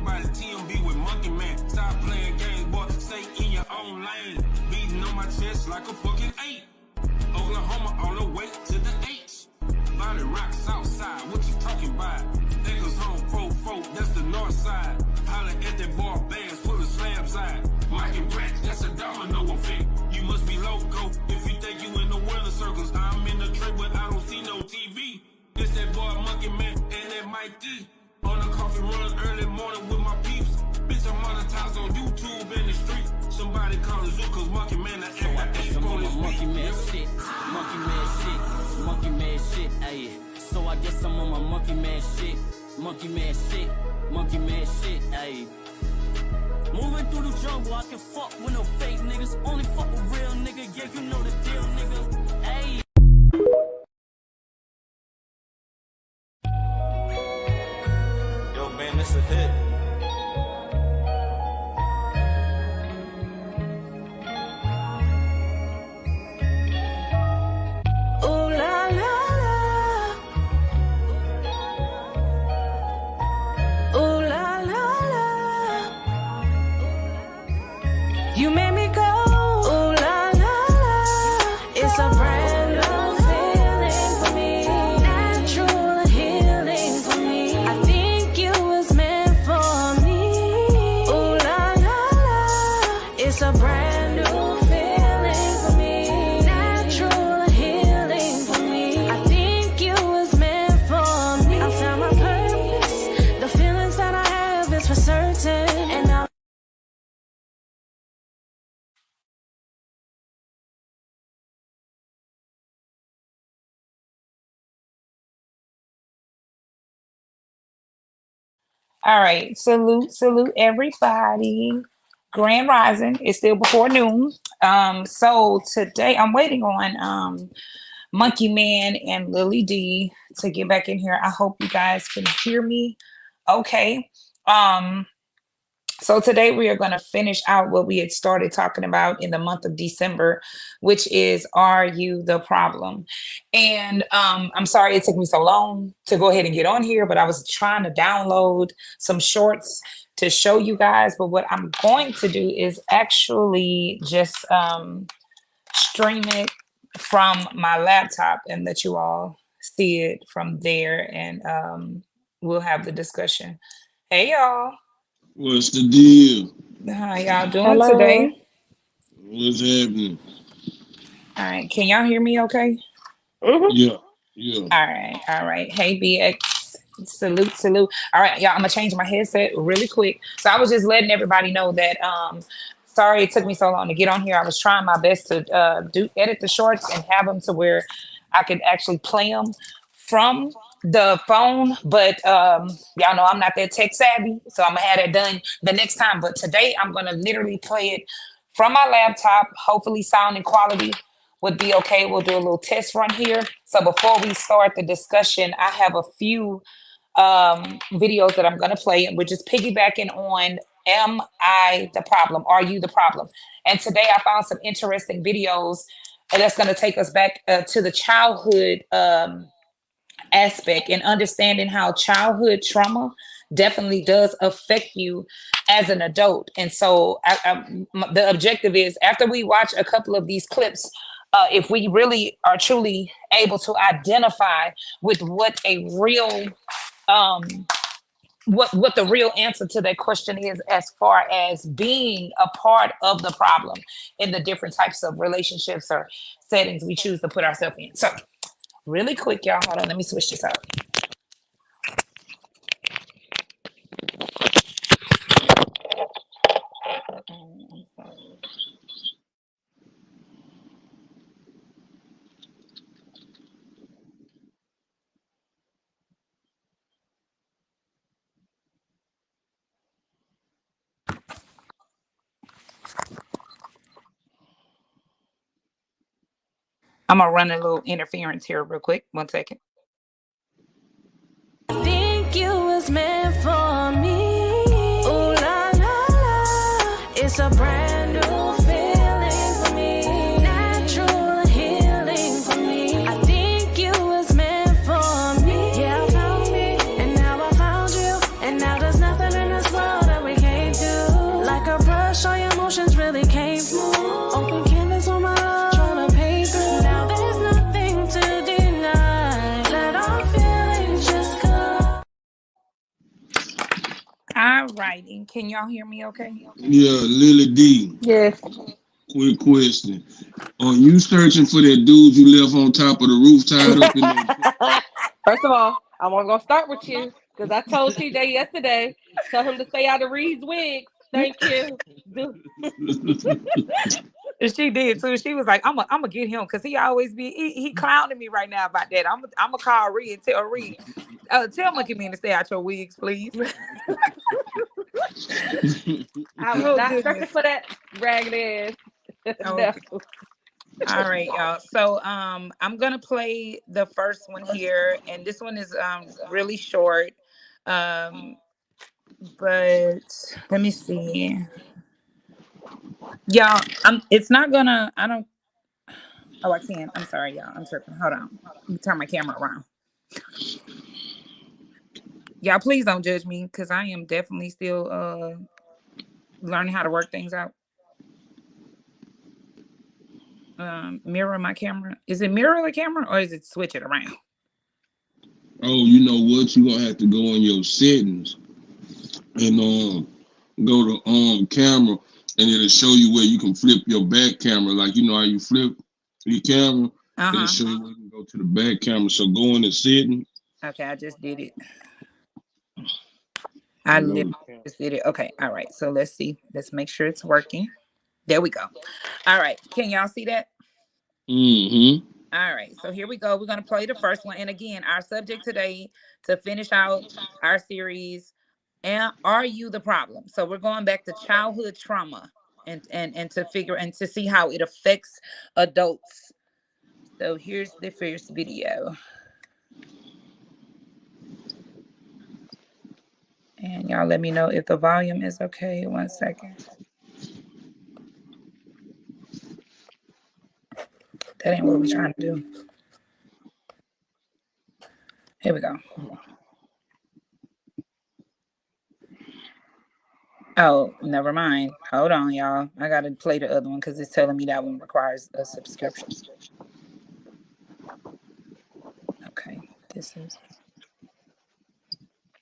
somebody TMB with Monkey Man. Stop playing games, boy. Stay in your own lane. Beating on my chest like a fucking 8. Oklahoma all the way to the H. Body rock south side, what you talking about? Echoes home, 4-4, that's the north side. Holla at that bar, bands full of slam side. Mike and Brett, that's a domino effect. You must be loco if you think you in the weather circles. I'm in the trip, but I don't see no TV. It's that boy Monkey Man and that Mike D. On a coffee run early morning with my peeps. Bitch, I'm monetized on YouTube in the street. Somebody call it Zoo, cause Monkey Man, I act on his Monkey Man shit, Monkey Man shit, Monkey Man shit, ayy. So I guess I'm on my Monkey Man shit, Monkey Man shit, Monkey Man shit, ayy. Moving through the jungle, I can fuck with no fake niggas. Only fuck with real nigga, yeah, you know the deal, nigga. Ayy. Yo, man, this a hit. You made me go, ooh la la la. It's a brand new feeling for me, natural healing for me. I think you was meant for me. Ooh la la la. It's a brand new feeling for me, natural healing for me. I think you was meant for me. I found my purpose. The feelings that I have is for certain, and now. All right, salute everybody. Grand Rising. It's still before noon. So today I'm waiting on Monkey Man and Lily D to get back in here. I hope you guys can hear me okay. So today we are going to finish out what we had started talking about in the month of December, which is, are you the problem? And I'm sorry it took me so long to go ahead and get on here, but I was trying to download some shorts to show you guys. But what I'm going to do is actually just stream it from my laptop and let you all see it from there, and we'll have the discussion. Hey, y'all. What's the deal? How y'all doing today? What's happening? All right, can y'all hear me okay? Yeah. All right. Hey, BX, salute. All right, y'all, I'm gonna change my headset really quick. So I was just letting everybody know that, sorry it took me so long to get on here. I was trying my best to edit the shorts and have them to where I could actually play them from the phone, but y'all know I'm not that tech savvy, so I'm gonna have that done the next time. But today I'm gonna literally play it from my laptop. Hopefully sound and quality would be okay. We'll do a little test run here. So before we start the discussion, I have a few videos that I'm gonna play, and we're just piggybacking on, am I the problem? Are you the problem? And today I found some interesting videos, and that's gonna take us back to the childhood aspect, and understanding how childhood trauma definitely does affect you as an adult. And so the objective is, after we watch a couple of these clips, if we really are truly able to identify with what a real what the real answer to that question is, as far as being a part of the problem in the different types of relationships or settings we choose to put ourselves in. So really quick, y'all, hold on, let me switch this out. I'm gonna run a little interference here real quick. 1 second. I think you was meant for me. Ooh la la la. It's a brand new feeling for me, natural healing for me. I think you was meant for me. Yeah, I found me, and now I found you, and now there's nothing in this world All righty. Can y'all hear me okay? Yeah, Lily D. Yes. Quick question. Are you searching for that dude you left on top of the roof tied up in there? First of all, I wasn't gonna start with you because I told TJ yesterday, tell him to stay out of Reed's wigs. Thank you. She did too. She was like, I'm gonna get him because he always be he clowning me right now about that. I'm gonna call Reed and tell Reed, tell Monkey Man to stay out your wigs, please. I was Oh, not goodness. searching for that ragged ass. Oh, No. all right, y'all. So I'm gonna play the first one here, and this one is really short. But let me see. Y'all, it's not gonna I don't oh I can. I'm sorry, y'all. I'm tripping. Hold on. Let me turn my camera around. Y'all, please don't judge me because I am definitely still learning how to work things out. Mirror my camera. Is it mirror the camera or is it switch it around? Oh, you know what? You're gonna have to go in your settings and go to camera, and it'll show you where you can flip your back camera. Like you know how you flip your camera, it'll show you where you can go to the back camera. So go in the settings. Okay, I just did it. I literally just did it. Okay, all right. So let's see. Let's make sure it's working. There we go. All right. Can y'all see that? Mm-hmm. All right. So here we go. We're gonna play the first one. And again, our subject today to finish out our series, and are you the problem? So we're going back to childhood trauma and to figure and to see how it affects adults. So here's the first video. And y'all let me know if the volume is okay. 1 second. That ain't what we're trying to do. Here we go. Oh, never mind. Hold on, y'all. I got to play the other one because it's telling me that one requires a subscription. Okay, this is...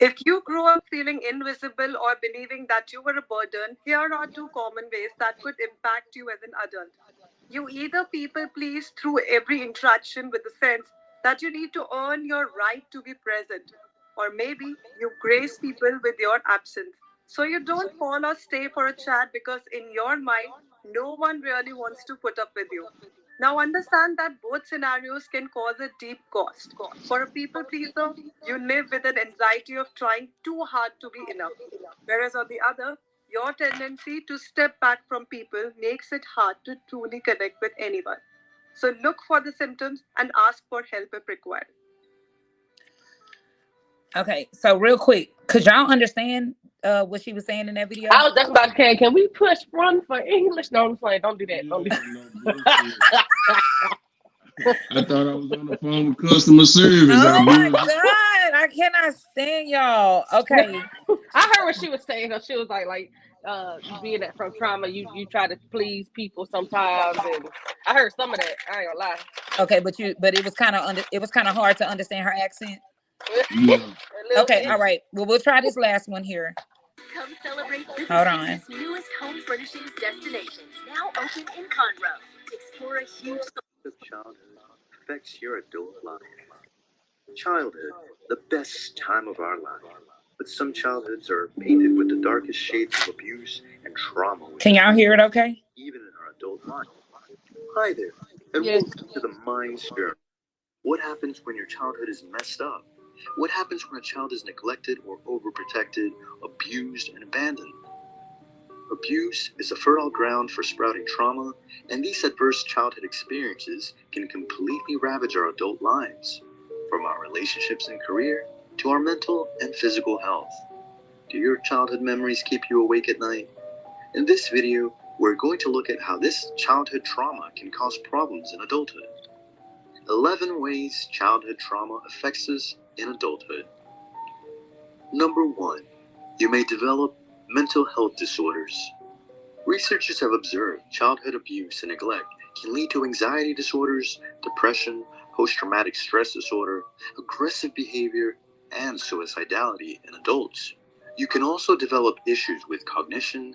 If you grew up feeling invisible or believing that you were a burden, here are 2 common ways that could impact you as an adult. You either people please through every interaction with the sense that you need to earn your right to be present, or maybe you grace people with your absence. So you don't call or stay for a chat because in your mind, no one really wants to put up with you. Now understand that both scenarios can cause a deep cost. For a people pleaser, you live with an anxiety of trying too hard to be enough. Whereas on the other, your tendency to step back from people makes it hard to truly connect with anyone. So look for the symptoms and ask for help if required. Okay, so real quick, could y'all understand what she was saying in that video? I was just about to say, can we push one for English? No, I'm playing. Don't do that. Don't do that. I thought I was on the phone with customer service. Oh my God, I cannot stand y'all. Okay. I heard what she was saying. She was like being that from trauma, you try to please people sometimes, and I heard some of that. I ain't gonna lie. Okay, but it was kind of hard to understand her accent. Yeah. Okay, all right. Well, we'll try this last one here. Come celebrate Hold on. newest home furnishings destination, now open in Conroe. Explore a huge of childhood affects your adult life. Childhood, the best time of our life. But some childhoods are painted with the darkest shades of abuse and trauma. Can y'all hear it okay? Even in our adult life. Hi there, and Yes. welcome to the Mind's Journey. What happens when your childhood is messed up? What happens when a child is neglected or overprotected, abused, and abandoned? Abuse is a fertile ground for sprouting trauma, and these adverse childhood experiences can completely ravage our adult lives, from our relationships and career to our mental and physical health. Do your childhood memories keep you awake at night? In this video, we're going to look at how this childhood trauma can cause problems in adulthood. 11 ways childhood trauma affects us in adulthood. Number 1, you may develop mental health disorders. Researchers have observed childhood abuse and neglect can lead to anxiety disorders, depression, post-traumatic stress disorder, aggressive behavior, and suicidality in adults. You can also develop issues with cognition,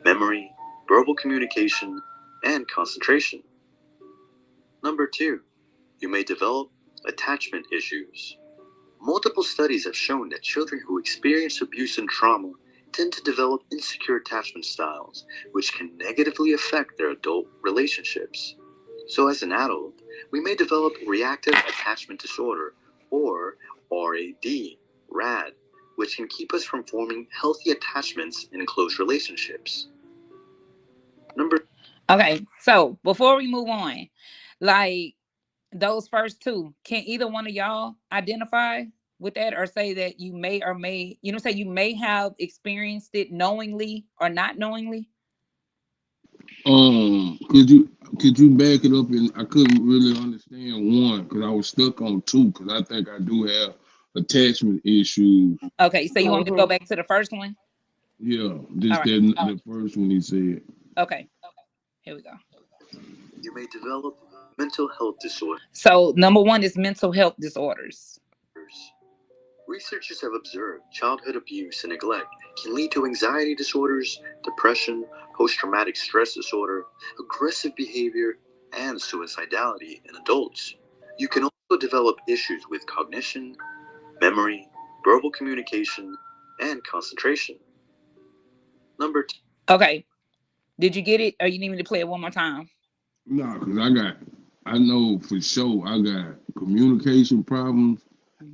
memory, verbal communication, and concentration. Number 2, you may develop attachment issues. Multiple studies have shown that children who experience abuse and trauma tend to develop insecure attachment styles, which can negatively affect their adult relationships. So as an adult, we may develop reactive attachment disorder, or RAD, which can keep us from forming healthy attachments in close relationships. Okay, so before we move on, like those first two, can either one of y'all identify with that or say that you may or may, say you may have experienced it knowingly or not knowingly? Could you back it up? And I couldn't really understand one because I was stuck on two because I think I do have attachment issues. Okay, so you want me to go back to the first one? Yeah, the first one he said. Okay, here we go. You may develop mental health disorders. So number 1 is mental health disorders. Researchers have observed childhood abuse and neglect can lead to anxiety disorders, depression, post-traumatic stress disorder, aggressive behavior, and suicidality in adults. You can also develop issues with cognition, memory, verbal communication, and concentration. Number 2. Okay. Did you get it, or you need me to play it one more time? No, because I know for sure I got communication problems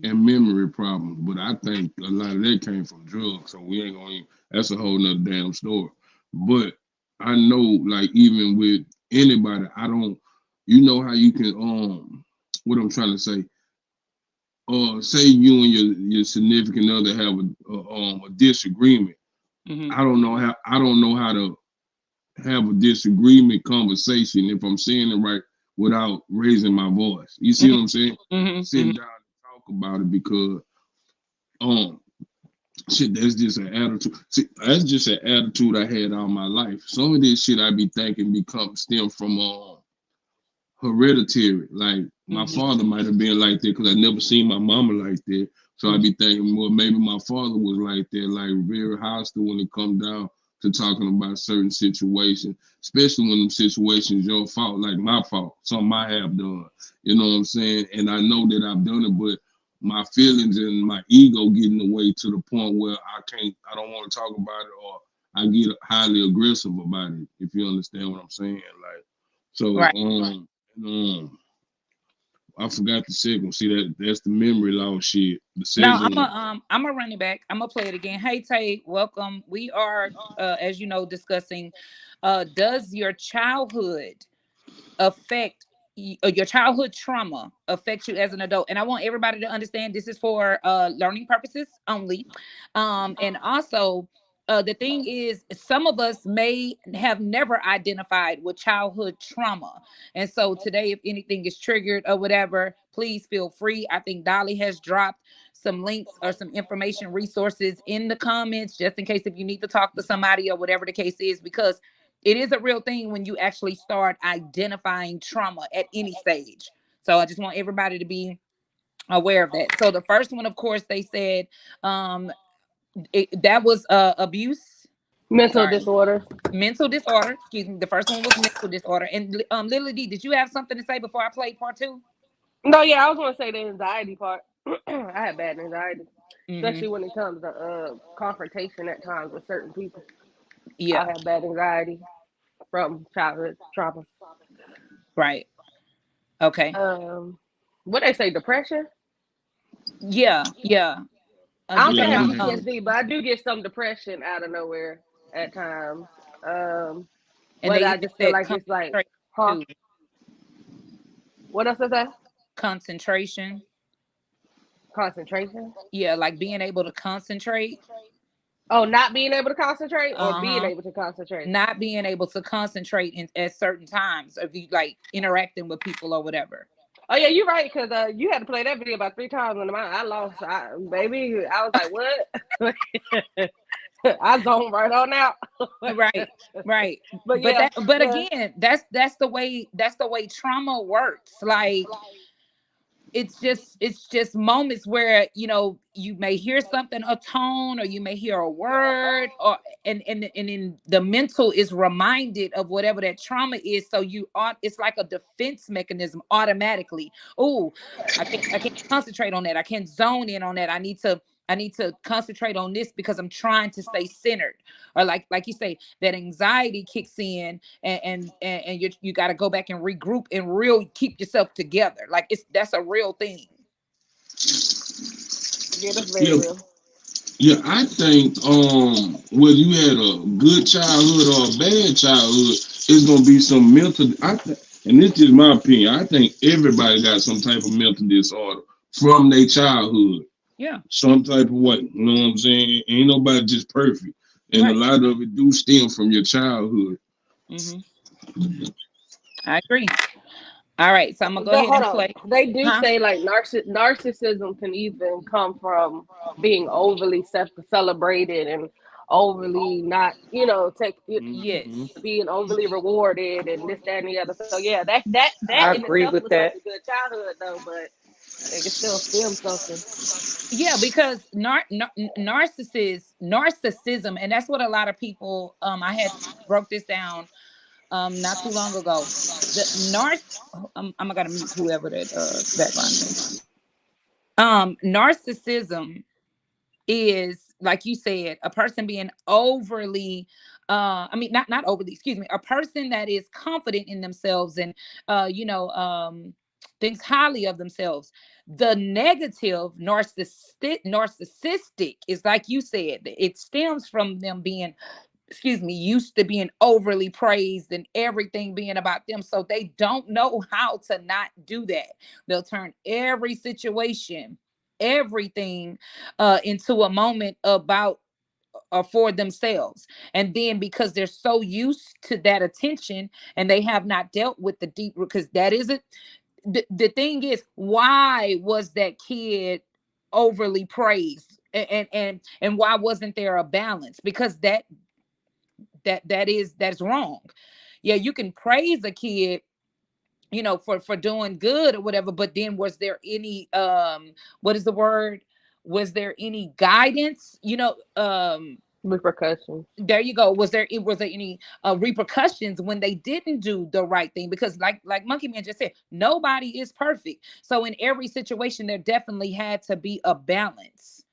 and memory problems, but I think a lot of that came from drugs, so we ain't gonna, that's a whole nother damn story. But I know, like, even with anybody, I don't, you know how you can, what I'm trying to say, say you and your significant other have a disagreement. Mm-hmm. I don't know how to have a disagreement conversation, if I'm saying it right, without raising my voice. You see what I'm saying? Sitting down and talk about it, because shit, that's just an attitude. See, that's just an attitude I had all my life. Some of this shit I be thinking stem from hereditary. Like my father might have been like that because I never seen my mama like that. So I be thinking, well, maybe my father was like that, like very hostile when it come down to talking about certain situations, especially when them situations your fault, like my fault, something I have done. You know what I'm saying? And I know that I've done it, but my feelings and my ego get in the way to the point where I don't want to talk about it, or I get highly aggressive about it, if you understand what I'm saying. Like, so, right. I forgot the second. See, that's the memory loss shit. No, I'm gonna run it back. I'm gonna play it again. Hey Tay, welcome. We are, as you know, discussing, does your childhood affect your childhood trauma affect you as an adult? And I want everybody to understand this is for learning purposes only. And also, the thing is, some of us may have never identified with childhood trauma. And so today, if anything is triggered or whatever, please feel free. I think Dolly has dropped some links or some information resources in the comments, just in case if you need to talk to somebody or whatever the case is, because it is a real thing when you actually start identifying trauma at any stage. So I just want everybody to be aware of that. So the first one, of course, they said that was abuse. Mental disorder. Excuse me. The first one was mental disorder. And Lily D, did you have something to say before I play part 2? No, yeah, I was going to say the anxiety part. I have bad anxiety, especially when it comes to confrontation at times with certain people. Yeah, I have bad anxiety from childhood trauma. Right. Okay. What they say, depression? Yeah. I don't think I have PTSD, but I do get some depression out of nowhere at times. And I just feel like it's like, what else is that? Concentration. Yeah, like being able to concentrate. Oh, not being able to concentrate, or being able to concentrate? Not being able to concentrate at certain times, if you like interacting with people or whatever. Oh yeah, you're right, because you had to play that video about 3 times on the mind. I lost, baby. I was like, what? I zoned right on out. right. But again, that's the way trauma works. Like it's just moments where you may hear something, a tone, or you may hear a word, or and in the mental is reminded of whatever that trauma is, so it's like a defense mechanism automatically. Oh, I can't concentrate on that, I can't zone in on that, I need to concentrate on this because I'm trying to stay centered. Or like you say, that anxiety kicks in, and you got to go back and regroup and real keep yourself together. Like that's a real thing. Yeah, that's very Yeah, real. yeah. I think whether you had a good childhood or a bad childhood, it's gonna be some mental. And this is my opinion. I think everybody got some type of mental disorder from their childhood, Yeah. some type of way. You know what I'm saying? Ain't nobody just perfect, and a Right. lot of it do stem from your childhood. Hmm. I agree. All right, so I'm gonna go But ahead hold and on, play. they do Huh? say like narcissism can even come from being overly celebrated and overly not, take Hmm. Yes, being overly rewarded and this, that, and the other. So yeah, that I in agree itself with looks like that. a good childhood though, but it can still stem something. Yeah, because narcissism, and that's what a lot of people. I had broke this down not too long ago. The I'm gonna mute whoever that background is. Narcissism is, like you said, a person being overly I mean, not overly, excuse me, a person that is confident in themselves and thinks highly of themselves. The negative narcissistic is, like you said, it stems from them being, excuse me, used to being overly praised and everything being about them, so they don't know how to not do that. They'll turn every situation, everything, into a moment about or for themselves. And then because they're so used to that attention and they have not dealt with the deep root, because that isn't the thing is, why was that kid overly praised, and why wasn't there a balance? Because that's wrong. Yeah, you can praise a kid, for doing good or whatever, but then was there any what is the word, was there any guidance, Repercussions. there you go, was there any repercussions when they didn't do the right thing? Because like Monkey Man just said, nobody is perfect, so in every situation there definitely had to be a balance.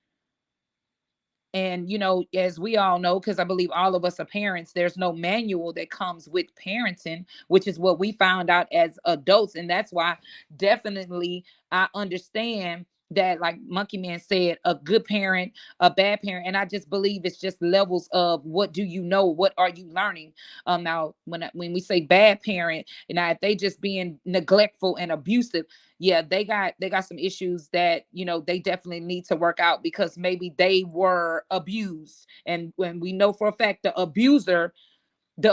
And as we all know, because I believe all of us are parents, there's no manual that comes with parenting, which is what we found out as adults. And that's why definitely I understand that, like Monkey Man said, a good parent, a bad parent. And I just believe it's just levels of what do you know, what are you learning. Now when we say bad parent, now if they just being neglectful and abusive, yeah, they got some issues that they definitely need to work out, because maybe they were abused. And when we know for a fact the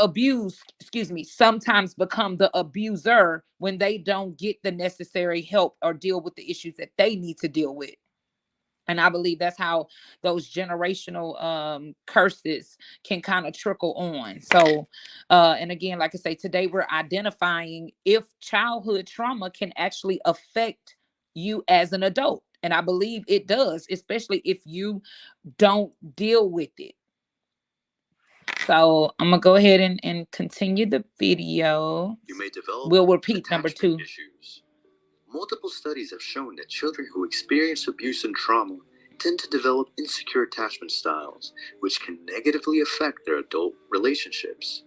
abused, excuse me, sometimes become the abuser when they don't get the necessary help or deal with the issues that they need to deal with. And I believe that's how those generational curses can kind of trickle on. So and again, like I say, today we're identifying if childhood trauma can actually affect you as an adult, and I believe it does, especially if you don't deal with it. So I'm gonna go ahead and continue the video. You may develop We'll repeat number attachment 2. issues. Multiple studies have shown that children who experience abuse and trauma tend to develop insecure attachment styles, which can negatively affect their adult relationships.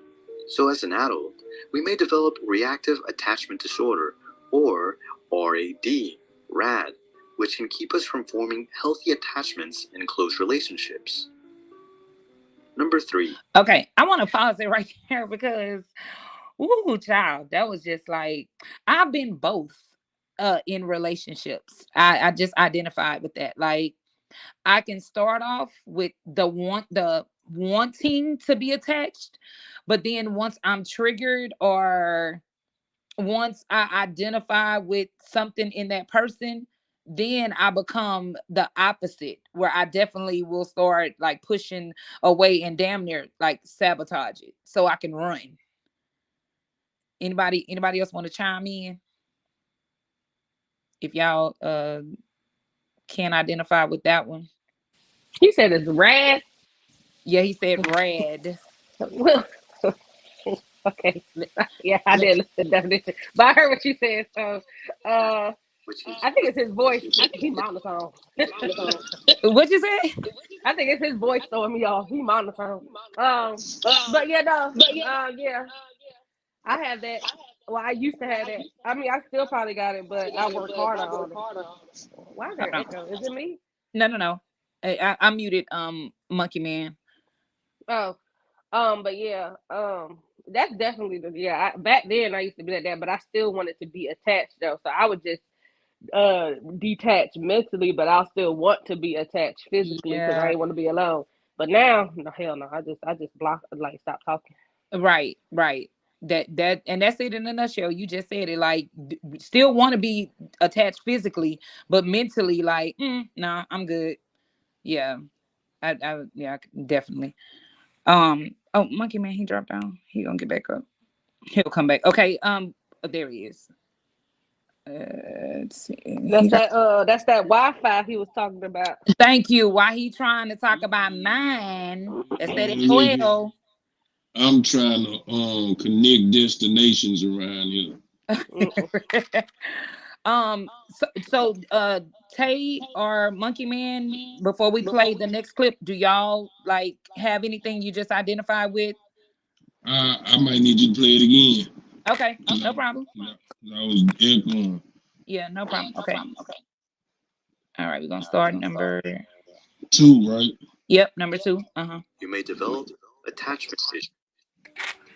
So, as an adult, we may develop reactive attachment disorder, or RAD, which can keep us from forming healthy attachments in close relationships. Number 3. Okay, I want to pause it right there because, ooh, child, that was just like, I've been both in relationships. I just identified with that. Like, I can start off with the wanting to be attached, but then once I'm triggered, or once I identify with something in that person, then I become the opposite, where I definitely will start like pushing away and damn near like sabotage it so I can run. Anybody else want to chime in? If y'all can't identify with that one. He said it's rad. Yeah, he said rad. Well, okay. Yeah, I did look at the definition, but I heard what you said. So, I think it's his voice. I think he monotone. What'd you say? I think it's his voice throwing me off. He monotone. But yeah, no. Yeah, I have that. Well, I used to have that. I mean, I still probably got it, but I work harder on it. Why is there Hold echo? Is it me? No. I muted Monkey Man. Oh, but yeah, that's definitely back then I used to be like that, but I still wanted to be attached though, so I would just detach mentally, but I'll still want to be attached physically because I Yeah. ain't want to be alone. But now, no, hell no, I just block, like, stop talking. Right. That and that's it in a nutshell. You just said it. Like, still want to be attached physically, but mentally, like, nah, I'm good. Yeah, yeah, definitely. Oh, Monkey Man, he dropped down. He gonna get back up. He'll come back. Okay. There he is. Let's see. That's that Wi-Fi he was talking about. Thank you. Why he trying to talk about mine? That's that Yeah, 12. I'm trying to connect destinations around here. So Tay or Monkey Man, before we play the next clip, do y'all like have anything you just identified with? I might need you to play it again. Okay, no problem. I was echoing. Yeah, no problem. Okay. All right, we're gonna start number 2, right? Yep, number 2. You may develop attachment issues.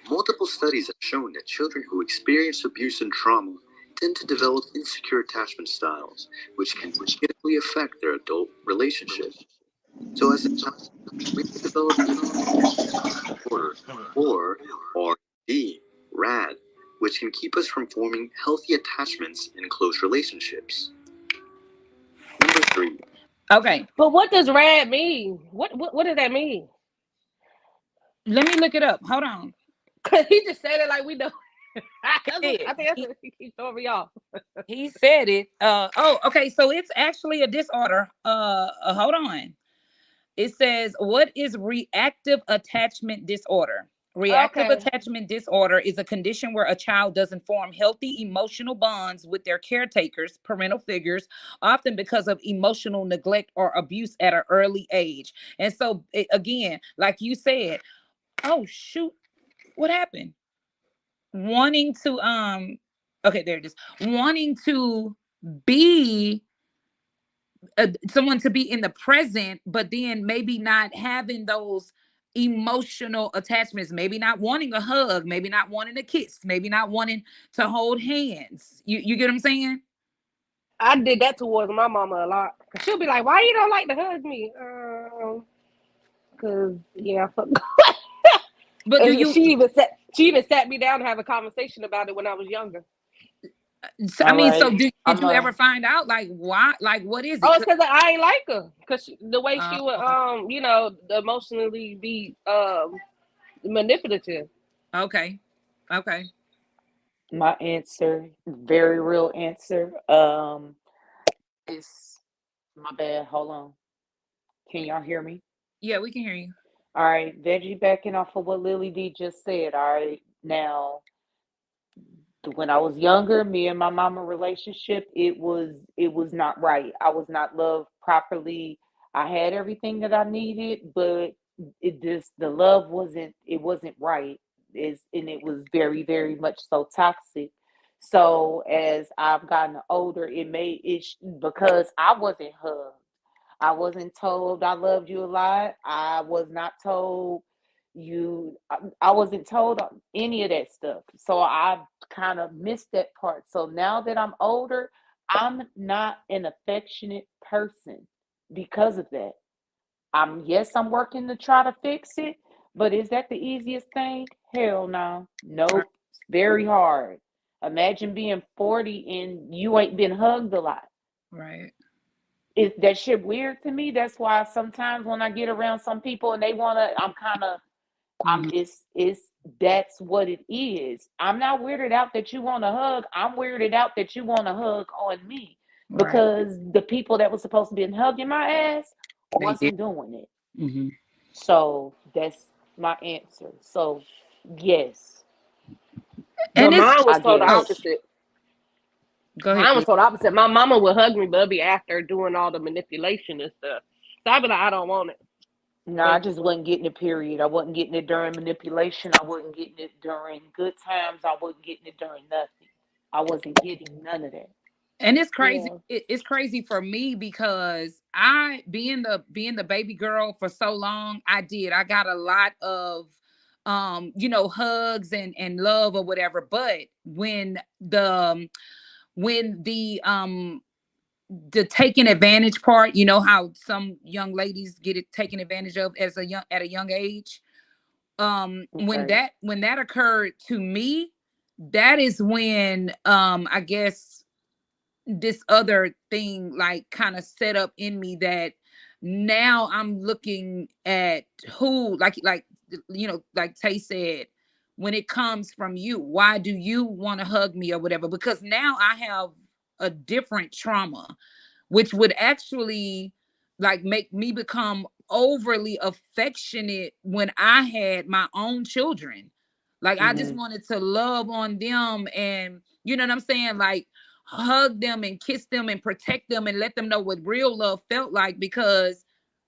Multiple studies have shown that children who experience abuse and trauma tend to develop insecure attachment styles, which can negatively affect their adult relationships. So as a child, we may develop disorder or RD, RAD, which can keep us from forming healthy attachments in close relationships. Number 3. Okay. But what does rad mean? What does that mean? Let me look it up. Hold on. Cause he just said it like we know. I think He- that's what he keeps throwing me off. He said it. Okay. So it's actually a disorder. Hold on. It says, what is reactive attachment disorder? Reactive Okay. attachment disorder is a condition where a child doesn't form healthy emotional bonds with their caretakers, parental figures, often because of emotional neglect or abuse at an early age. And so, again, like you said, oh shoot, what happened? Wanting to okay, there it is. Wanting to be someone to be in the present, but then maybe not having those emotional attachments, maybe not wanting a hug, maybe not wanting a kiss, maybe not wanting to hold hands. You get what I'm saying? I did that towards my mama a lot. She'll be like, "Why you don't like to hug me?" Cause yeah, But do you? She even sat me down to have a conversation about it when I was younger. I mean, so Alright, did I'm you ever find out like why? Like, what is it? Oh, it's because I ain't like her. Cause the way she would, Uh, emotionally be manipulative. okay. my answer, very real answer. Is my bad. Hold on. Can y'all hear me? Yeah, we can hear you. All right, Veggie backing off of what Lily D just said. All right, now when I was younger, me and my mama relationship, it was not right. I was not loved properly. I had everything that I needed, but it just the love wasn't right. And it was very, very much so toxic. So as I've gotten older, because I wasn't hugged. I wasn't told I loved you a lot. I was not told I wasn't told any of that stuff. So I kind of missed that part. So now that I'm older, I'm not an affectionate person because of that. I'm working to try to fix it, but is that the easiest thing? Hell no. Right. Nope. It's very hard. Imagine being 40 and you ain't been hugged a lot. Right. Is that shit weird to me? That's why sometimes when I get around some people and they wanna, Mhm. it's that's what it is. I'm not weirded out that you want a hug. I'm weirded out that you want a hug on me. Right. because the people that was supposed to be hugging my ass They wasn't did. doing it. Mm-hmm. So that's my answer. So yes, But And it's mine was I total oh, guess. opposite. go ahead, Mine was B. total opposite. My mama would hug me, but it'd be after doing all the manipulation and stuff. So I'd be like, I don't want it, No, I just basically. wasn't getting it, period. I wasn't getting it during manipulation. I wasn't getting it during good times. I wasn't getting it during nothing. I wasn't getting none of that. And it's crazy. Yeah. It's crazy for me because being the baby girl for so long, I got a lot of hugs and love or whatever. But when the taking advantage part, you know how some young ladies get it taken advantage of at a young age. When Okay. that occurred to me, that is when I guess this other thing like kind of set up in me that now I'm looking at who like Tay said, when it comes from you, why do you want to hug me or whatever? Because now I have a different trauma, which would actually like make me become overly affectionate when I had my own children. Like I just Mm-hmm. wanted to love on them and you know what I'm saying? Like hug them and kiss them and protect them and let them know what real love felt like because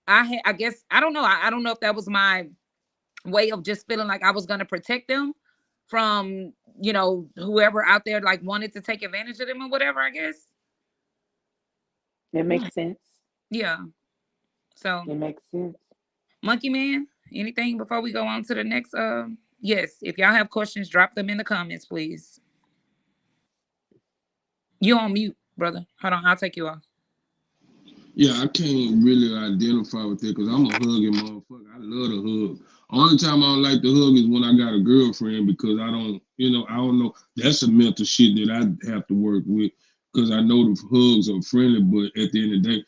I guess I don't know. I don't know if that was my way of just feeling like I was gonna protect them from, whoever out there like wanted to take advantage of them or whatever, I guess. It makes sense. Yeah. So It makes sense. Monkey Man, anything before we go on to the next yes, if y'all have questions, drop them in the comments, please. You on mute, brother. Hold on, I'll take you off. Yeah, I can't really identify with that because I'm a hugging motherfucker. I love to hug. Only time I don't like to hug is when I got a girlfriend because I don't know. That's a mental shit that I have to work with because I know the hugs are friendly, but at the end of the day,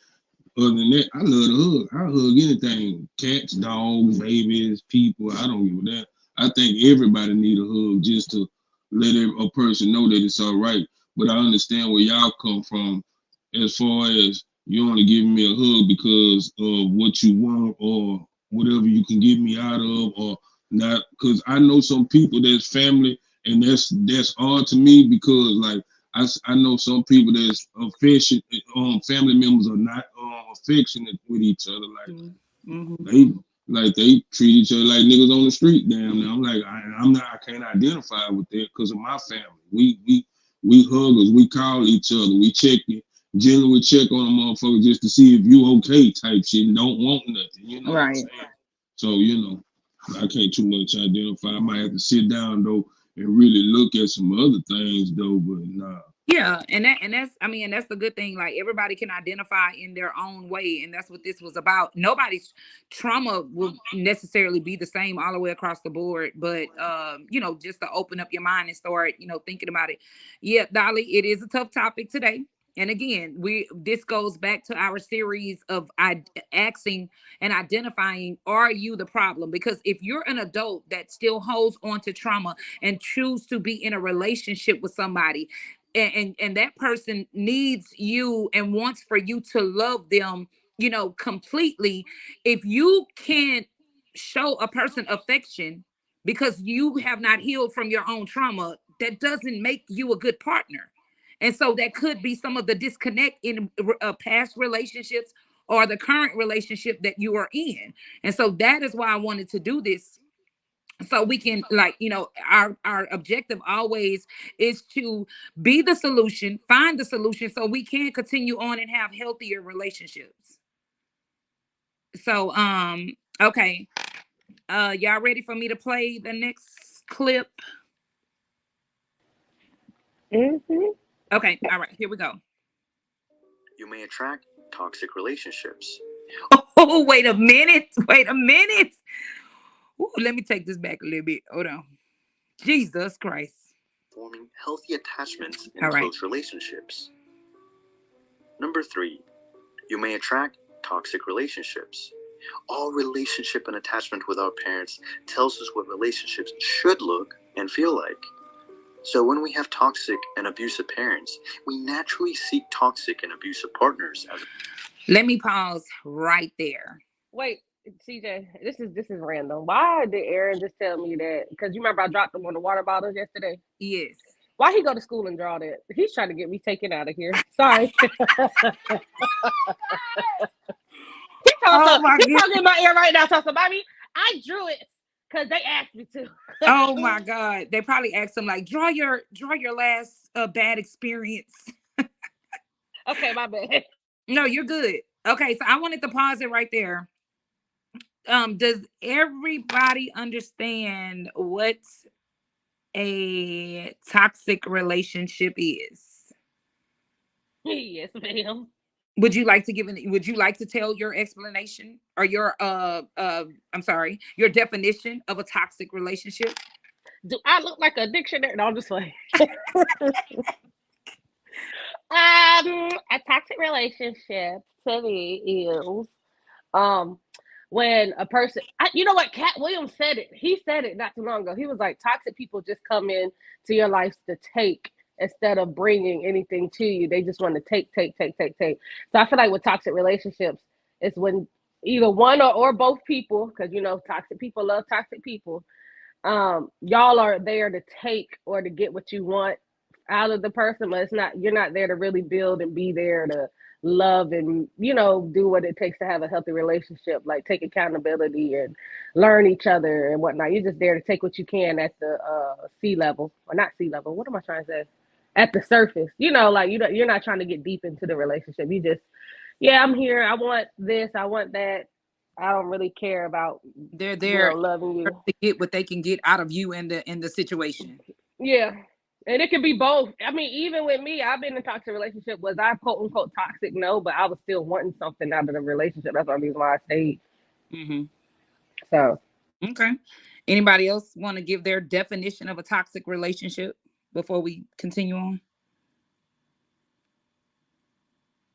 other than that, I love to hug. I hug anything. Cats, dogs, babies, people. I don't give a damn. I think everybody need a hug just to let a person know that it's all right. But I understand where y'all come from as far as you only giving me a hug because of what you want or whatever you can get me out of or not. Because I know some people that's family and that's odd to me because like I know some people that's affectionate, family members are not affectionate with each other. Mm-hmm. They treat each other like niggas on the street. Damn, now I'm like I can't identify with that because of my family. We huggers, we call each other, we generally check on a motherfucker just to see if you okay type shit and don't want nothing. You know what I'm Right. saying? So I can't too much identify. I might have to sit down though and really look at some other things though, but nah. Yeah, and that's the good thing. Like everybody can identify in their own way, and that's what this was about. Nobody's trauma will necessarily be the same all the way across the board, but just to open up your mind and start, thinking about it. Yeah, Dolly, it is a tough topic today. And again, this goes back to our series of asking and identifying, are you the problem? Because if you're an adult that still holds on to trauma and choose to be in a relationship with somebody, and that person needs you and wants for you to love them, completely. If you can't show a person affection because you have not healed from your own trauma, that doesn't make you a good partner. And so that could be some of the disconnect in past relationships or the current relationship that you are in. And so that is why I wanted to do this, so we can our objective always is to be the solution, find the solution so we can continue on and have healthier relationships. So okay, y'all ready for me to play the next clip? Mm-hmm. Okay, all right, here we go. You may attract toxic relationships. Oh, wait a minute. Ooh, let me take this back a little bit. Hold on. Jesus Christ. Forming healthy attachments in All right. close relationships. Number 3, you may attract toxic relationships. All relationship and attachment with our parents tells us what relationships should look and feel like. So when we have toxic and abusive parents, we naturally seek toxic and abusive partners as Let me pause right there. Wait, CJ, this is random. Why did Aaron just tell me that? Because you remember I dropped him on the water bottles yesterday. Yes. Why he go to school and draw that? He's trying to get me taken out of here. Sorry. Oh my He's goodness. talking in my ear right now. So, Bobby, I drew it because they asked me to. Oh my God. They probably asked him like, draw your last bad experience. Okay, my bad. No, you're good. Okay, so I wanted to pause it right there. Does everybody understand what a toxic relationship is? Yes, ma'am. Would you like to tell your explanation or your your definition of a toxic relationship? Do I look like a dictionary? No, I'm just like a toxic relationship to me is when a person you know what, Cat Williams said it. He said it not too long ago. He was like, toxic people just come in to your life to take instead of bringing anything to you. They just want to take. So I feel like with toxic relationships, it's when either one or both people, because you know toxic people love toxic people, y'all are there to take or to get what you want out of the person, but you're not there to really build and be there to love and, you know, do what it takes to have a healthy relationship, like take accountability and learn each other and whatnot. You're just there to take what you can at the sea level, or not sea level. What am I trying to say? At the surface, you know, like you're not trying to get deep into the relationship. You just, yeah, I'm here. I want this. I want that. I don't really care about. They're there loving you to get what they can get out of you in the situation. Yeah. And it could be both. I mean, even with me, I've been in a toxic relationship. Was I quote unquote toxic? No, but I was still wanting something out of the relationship. That's the reason why I stayed. Mm-hmm. So, okay. Anybody else want to give their definition of a toxic relationship before we continue on?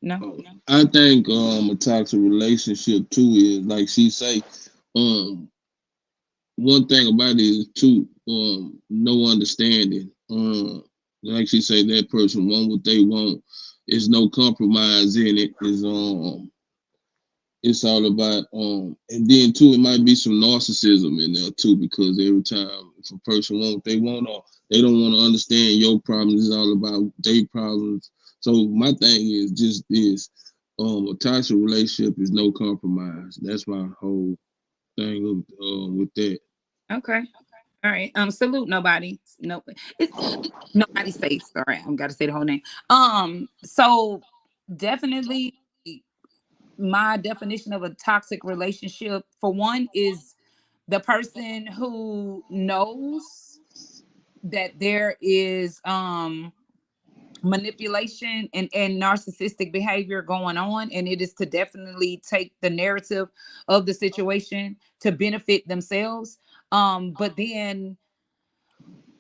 No. I think a toxic relationship too is like she say, one thing about it is too, no understanding. Like she say, that person want what they want. There's no compromise in it. It's all about and then too, it might be some narcissism in there too, because every time if a person want what they want, or they don't want to understand your problems, it's all about their problems. So my thing is just this: a toxic relationship is no compromise. That's my whole thing with that. Okay. All right. Salute nobody. No, it's nobody safe. All right. I've got to say the whole name. So definitely my definition of a toxic relationship, for one, is the person who knows that there is manipulation and narcissistic behavior going on, and it is to definitely take the narrative of the situation to benefit themselves. But then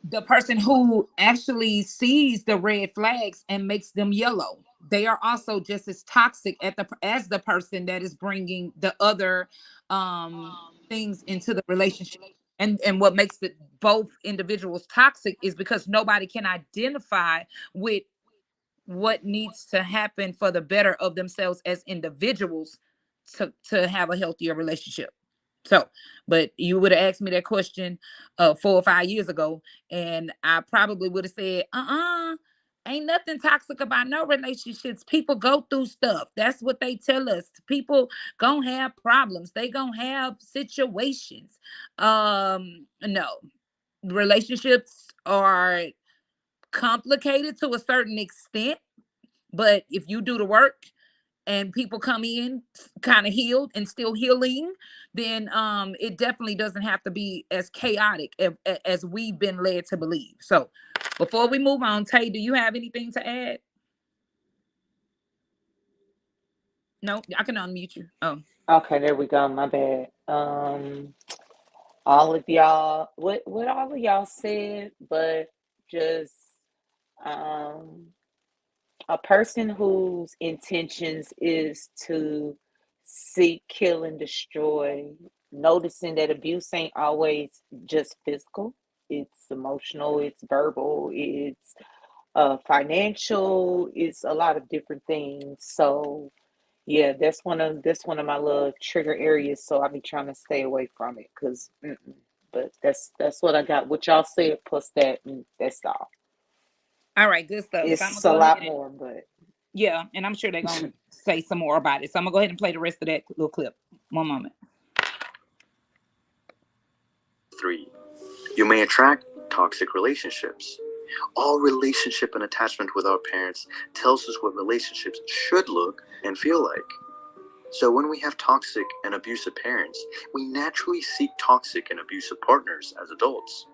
the person who actually sees the red flags and makes them yellow, they are also just as toxic as the person that is bringing the other things into the relationship. And what makes it both individuals toxic is because nobody can identify with what needs to happen for the better of themselves as individuals to have a healthier relationship. So, but you would have asked me that question 4 or 5 years ago, and I probably would have said, ain't nothing toxic about no relationships. People go through stuff. That's what they tell us. People gonna have problems. They gonna have situations. No, relationships are complicated to a certain extent, but if you do the work and people come in kind of healed and still healing, then it definitely doesn't have to be as chaotic as we've been led to believe. So before we move on, Tay, do you have anything to add? No, I can unmute you. Oh, Okay, there we go. My bad. All of y'all, what all of y'all said, but just a person whose intentions is to seek, kill, and destroy, noticing that abuse ain't always just physical. It's emotional, it's verbal, it's financial, it's a lot of different things. So yeah, that's one of my little trigger areas. So I be trying to stay away from it because. But that's what I got. What y'all said plus that, and that's all. All right, good stuff. So I'm It's gonna a go ahead lot and more, but yeah, and I'm sure they're gonna say some more about it. So I'm gonna go ahead and play the rest of that little clip. One moment. 3. You may attract toxic relationships. All relationship and attachment with our parents tells us what relationships should look and feel like. So when we have toxic and abusive parents, we naturally seek toxic and abusive partners as adults.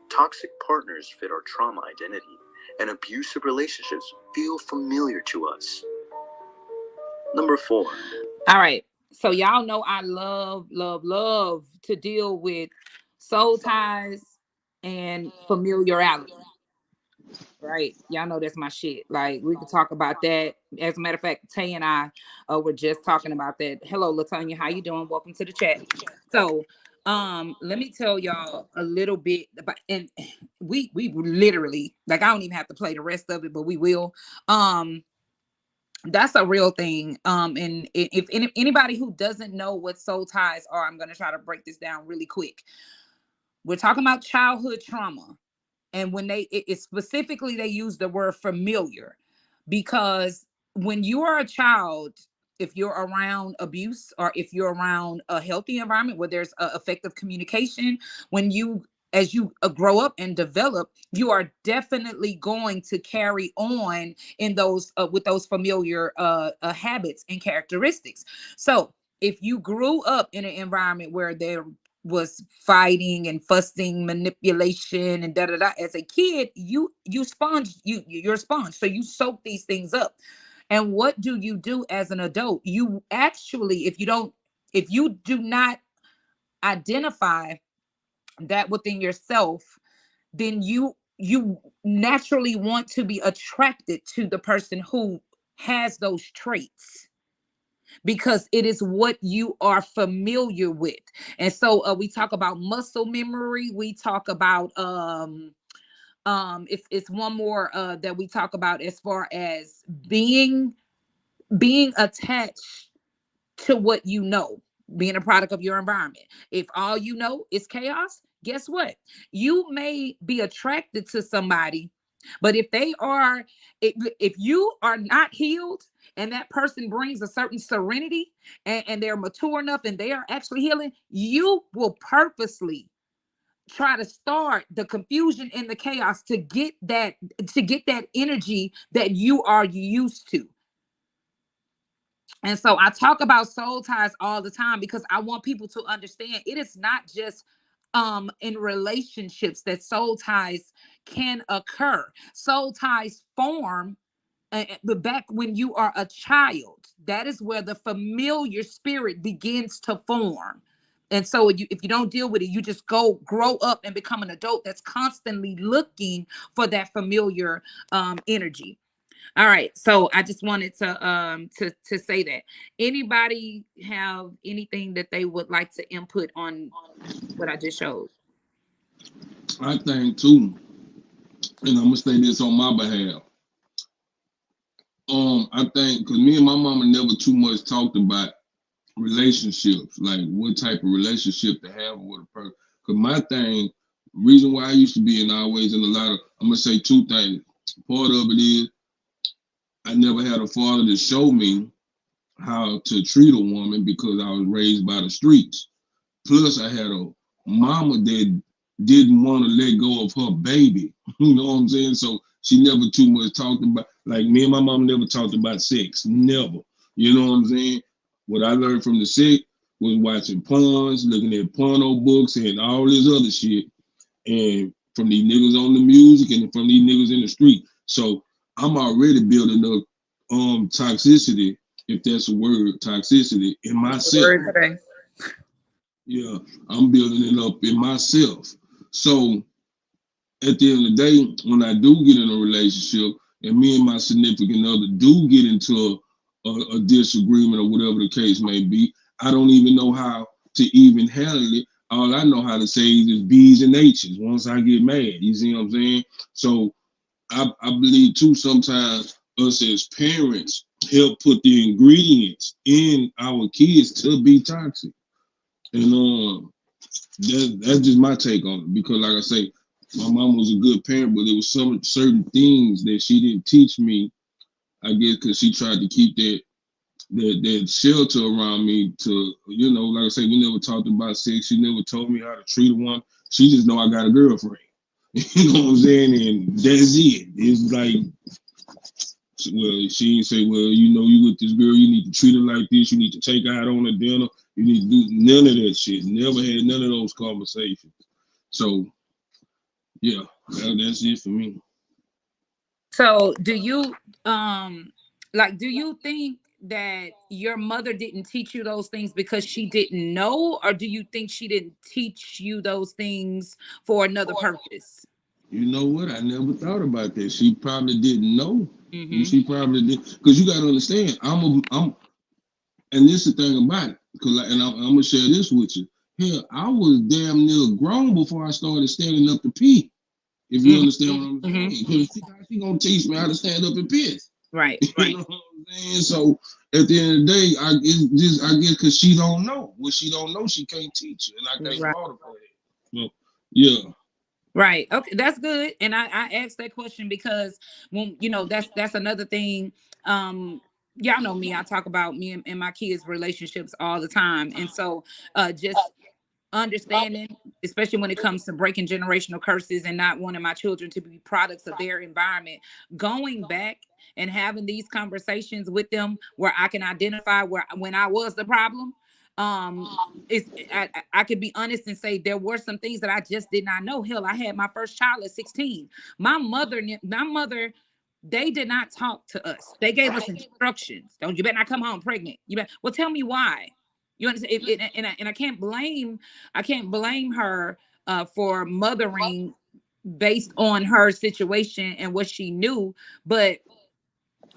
Toxic partners fit our trauma identity, and abusive relationships feel familiar to us. Number 4. All right. So y'all know I love to deal with soul ties and familiarity. Right. Y'all know that's my shit. Like we could talk about that. As a matter of fact, Tay and I were just talking about that. Hello, Latonya. How you doing? Welcome to the chat. So let me tell y'all a little bit about, and we literally, like, I don't even have to play the rest of it, but we will. That's a real thing. And if anybody who doesn't know what soul ties are, I'm going to try to break this down really quick. We're talking about childhood trauma. And when it specifically, they use the word familiar, because when you are a child, if you're around abuse or if you're around a healthy environment where there's effective communication, as you grow up and develop, you are definitely going to carry on in those with those familiar habits and characteristics. So if you grew up in an environment where there was fighting and fussing, manipulation, and as a kid, you're a sponge, so you soak these things up. And what do you do as an adult? You actually, if you do not identify that within yourself, then you naturally want to be attracted to the person who has those traits, because it is what you are familiar with. And so we talk about muscle memory. We talk about it's one more that we talk about as far as being attached to what you know, being a product of your environment. If all you know is chaos, guess what? You may be attracted to somebody, but if you are not healed and that person brings a certain serenity and they're mature enough and they are actually healing, you will purposely try to start the confusion and the chaos to get that energy that you are used to. And so I talk about soul ties all the time because I want people to understand it is not just in relationships that soul ties can occur. Soul ties form but back when you are a child. That is where the familiar spirit begins to form. And so if you don't deal with it, you just grow up and become an adult that's constantly looking for that familiar energy. All right, so I just wanted to say that. Anybody have anything that they would like to input on what I just showed? I think too, and I'm gonna say this on my behalf. I think because me and my mama never too much talked about relationships, like what type of relationship to have with a person. Because my thing, reason why I used to be in always in a lot of, I'm gonna say two things. Part of it is I never had a father to show me how to treat a woman because I was raised by the streets. Plus, I had a mama that didn't want to let go of her baby. You know what I'm saying? So she never too much talked about, like me and my mom never talked about sex. Never. You know what I'm saying? What I learned from the sex was watching porns, looking at porno books and all this other shit. And from these niggas on the music and from these niggas in the street. So I'm already building up toxicity, if that's a word, toxicity in myself. Yeah, I'm building it up in myself. So at the end of the day, when I do get in a relationship and me and my significant other do get into a disagreement or whatever the case may be, I don't even know how to even handle it all I know how to say is B's and H's once I get mad. You see what I'm saying? So I believe too sometimes us as parents help put the ingredients in our kids to be toxic. And that's just my take on it. Because like I say, my mom was a good parent, but there was some certain things that she didn't teach me, I guess, because she tried to keep that shelter around me to, you know, like I say, we never talked about sex. She never told me how to treat a woman. She just know I got a girlfriend. You know what I'm saying? And that's it. It's like, well, she didn't say, well, you know, you with this girl, you need to treat her like this. You need to take her out on a dinner. You need to do none of that shit. Never had none of those conversations. So, yeah, that's it for me. So do you do you think that your mother didn't teach you those things because she didn't know, or do you think she didn't teach you those things for another purpose? You know what? I never thought about that. She probably didn't know. Mm-hmm. She probably did, because you got to understand. And this is the thing about it. And I'm gonna share this with you. Hell, I was damn near grown before I started standing up to pee. If you understand what I'm saying, because she gonna teach me how to stand up and piss. Right. You know what I'm saying? So at the end of the day, I guess because she don't know. What she don't know, she can't teach you, and I can't fault her for that. So yeah. Right. Okay, that's good. And I asked that question because when that's another thing. Y'all know me. I talk about me and my kids' relationships all the time, and so just understanding, especially when it comes to breaking generational curses and not wanting my children to be products of their environment, going back and having these conversations with them where I can identify when I was the problem. I could be honest and say there were some things that I just did not know. Hell, I had my first child at 16. My mother, they did not talk to us. They gave us instructions. You better not come home pregnant. Well, tell me why. You understand? And I can't blame her for mothering based on her situation and what she knew, but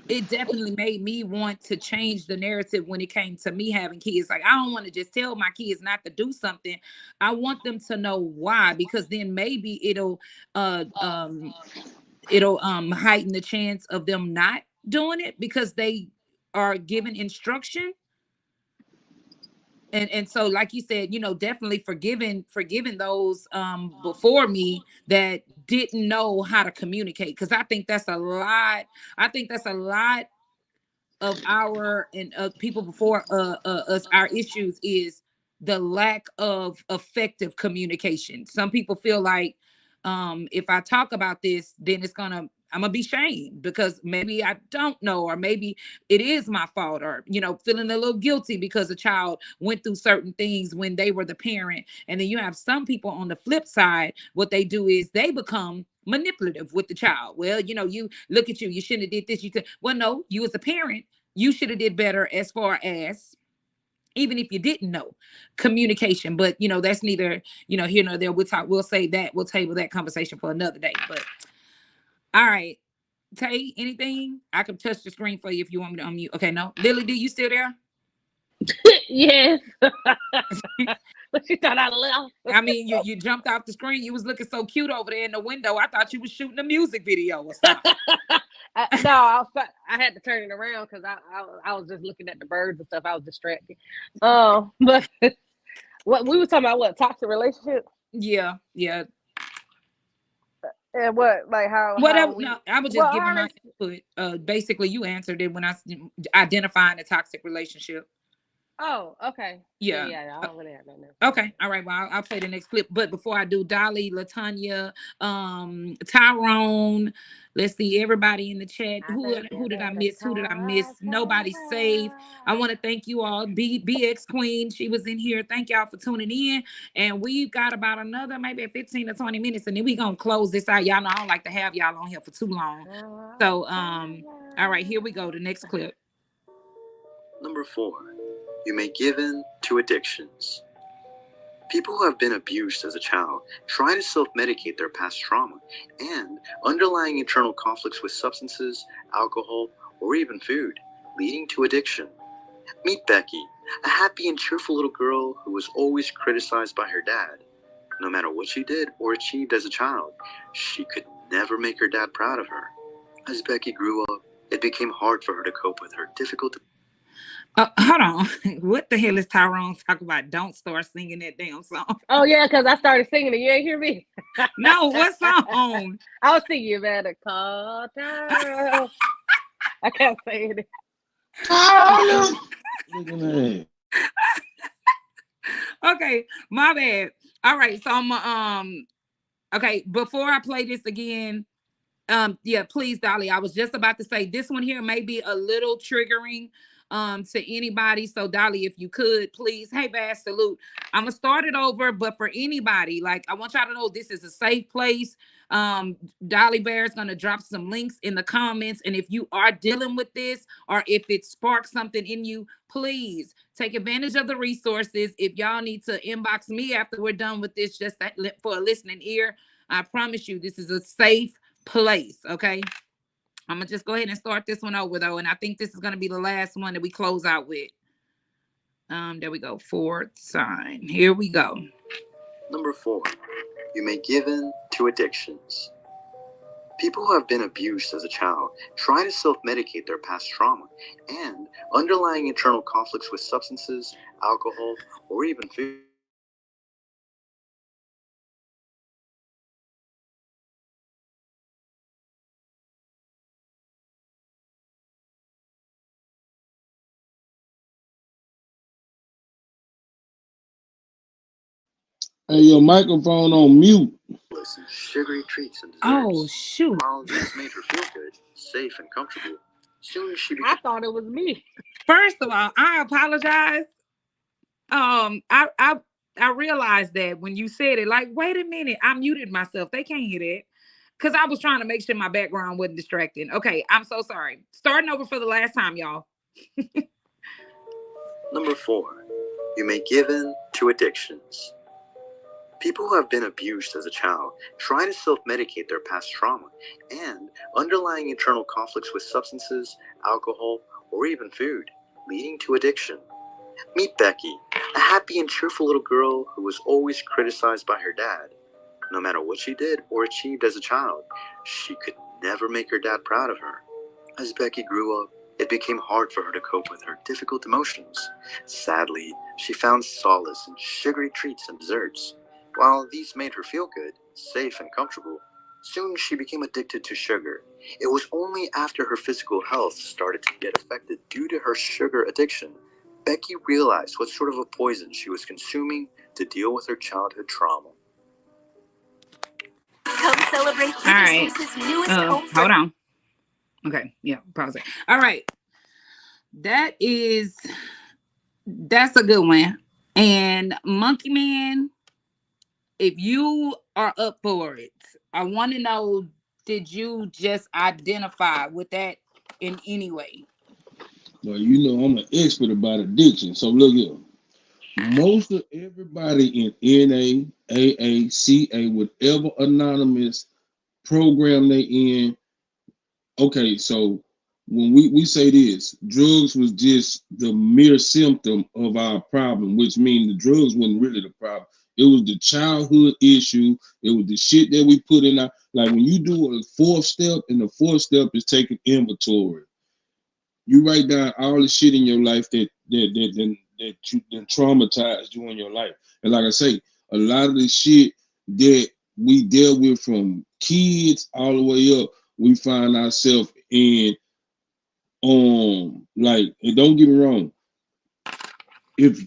it definitely made me want to change the narrative when it came to me having kids. Like, I don't want to just tell my kids not to do something. I want them to know why, because then maybe it'll heighten the chance of them not doing it because they are given instruction. And so, like you said, definitely forgiving those before me that didn't know how to communicate, because I think that's a lot. I think that's a lot of our and people before us. Our issues is the lack of effective communication. Some people feel like if I talk about this, then I'm gonna be shamed because maybe I don't know, or maybe it is my fault, or feeling a little guilty because a child went through certain things when they were the parent. And then you have some people on the flip side, what they do is they become manipulative with the child. Well, you look at you shouldn't have did this. Well, no, you as a parent, you should have did better as far as, even if you didn't know, communication. But that's neither here nor there. We'll table that conversation for another day. But all right, Tay, anything? I can touch the screen for you if you want me to unmute. Okay, no. Lily D, you still there? Yes. But she thought I left. I mean, you jumped off the screen. You was looking so cute over there in the window. I thought you was shooting a music video or something. I had to turn it around because I was just looking at the birds and stuff. I was distracted. But what we were talking about, toxic relationships? Yeah. And what, like how? Whatever. No, I was just giving my input. Basically, you answered it when I identifying a toxic relationship. Oh, okay. Yeah. I don't really have that now. Okay. All right. Well, I'll play the next clip. But before I do, Dolly, Latanya, Tyrone, let's see, everybody in the chat. Who did I miss? Who did I miss? Nobody's safe. I want to thank you all. BX Queen, she was in here. Thank y'all for tuning in. And we've got about another maybe 15 to 20 minutes, and then we're going to close this out. Y'all know I don't like to have y'all on here for too long. So, all right, here we go. The next clip. Number 4. You may give in to addictions. People who have been abused as a child try to self-medicate their past trauma and underlying internal conflicts with substances, alcohol, or even food, leading to addiction. Meet Becky, a happy and cheerful little girl who was always criticized by her dad. No matter what she did or achieved as a child, she could never make her dad proud of her. As Becky grew up, it became hard for her to cope with her difficult. Hold on. What the hell is Tyrone talking about? Don't start singing that damn song. Oh yeah, because I started singing it. You ain't hear me? No, what song? I was singing, you better call Tyrone. I can't say it. Look at that. Okay, my bad. All right, so I'm okay, before I play this again, yeah, please, Dolly. I was just about to say this one here may be a little triggering to anybody. So Dolly, if you could please, hey Bass, salute. I'm gonna start it over, but for anybody, like I want y'all to know this is a safe place. Dolly Bear is gonna drop some links in the comments, and if you are dealing with this or if it sparks something in you, please take advantage of the resources. If y'all need to inbox me after we're done with this, just for a listening ear, I promise you this is a safe place. Okay, I'm gonna just go ahead and start this one over though, and I think this is gonna be the last one that we close out with. There we go. Fourth sign. Here we go. Number 4, you may give in to addictions. People who have been abused as a child try to self-medicate their past trauma and underlying internal conflicts with substances, alcohol, or even food. Hey, your microphone on mute. And sugary treats and desserts. Oh shoot. While this made her feel good, safe, and comfortable, soon she I thought it was me. First of all, I apologize. I realized that when you said it, like, wait a minute, I muted myself. They can't hear that. Because I was trying to make sure my background wasn't distracting. Okay, I'm so sorry. Starting over for the last time, y'all. Number 4, you may give in to addictions. People who have been abused as a child try to self-medicate their past trauma and underlying internal conflicts with substances, alcohol, or even food, leading to addiction. Meet Becky, a happy and cheerful little girl who was always criticized by her dad. No matter what she did or achieved as a child, she could never make her dad proud of her. As Becky grew up, it became hard for her to cope with her difficult emotions. Sadly, she found solace in sugary treats and desserts. While these made her feel good, safe, and comfortable, soon she became addicted to sugar. It was only after her physical health started to get affected due to her sugar addiction, Becky realized what sort of a poison she was consuming to deal with her childhood trauma. Come celebrate All right. Swiss's newest home. Hold on. Okay, yeah, pause it. All right. That's a good one. And Monkey Man, if you are up for it, I want to know, did you just identify with that in any way? Well, you know I'm an expert about addiction. So look here. Most of everybody in NA, AA, CA, whatever anonymous program they in, okay, so when we say this, drugs was just the mere symptom of our problem, which means the drugs wasn't really the problem. It was the childhood issue. It was the shit that we put in our, like when you do a 4th step, and the 4th step is taking inventory. You write down all the shit in your life that traumatized you in your life. And like I say, a lot of the shit that we dealt with from kids all the way up, we find ourselves in, like, and don't get me wrong, if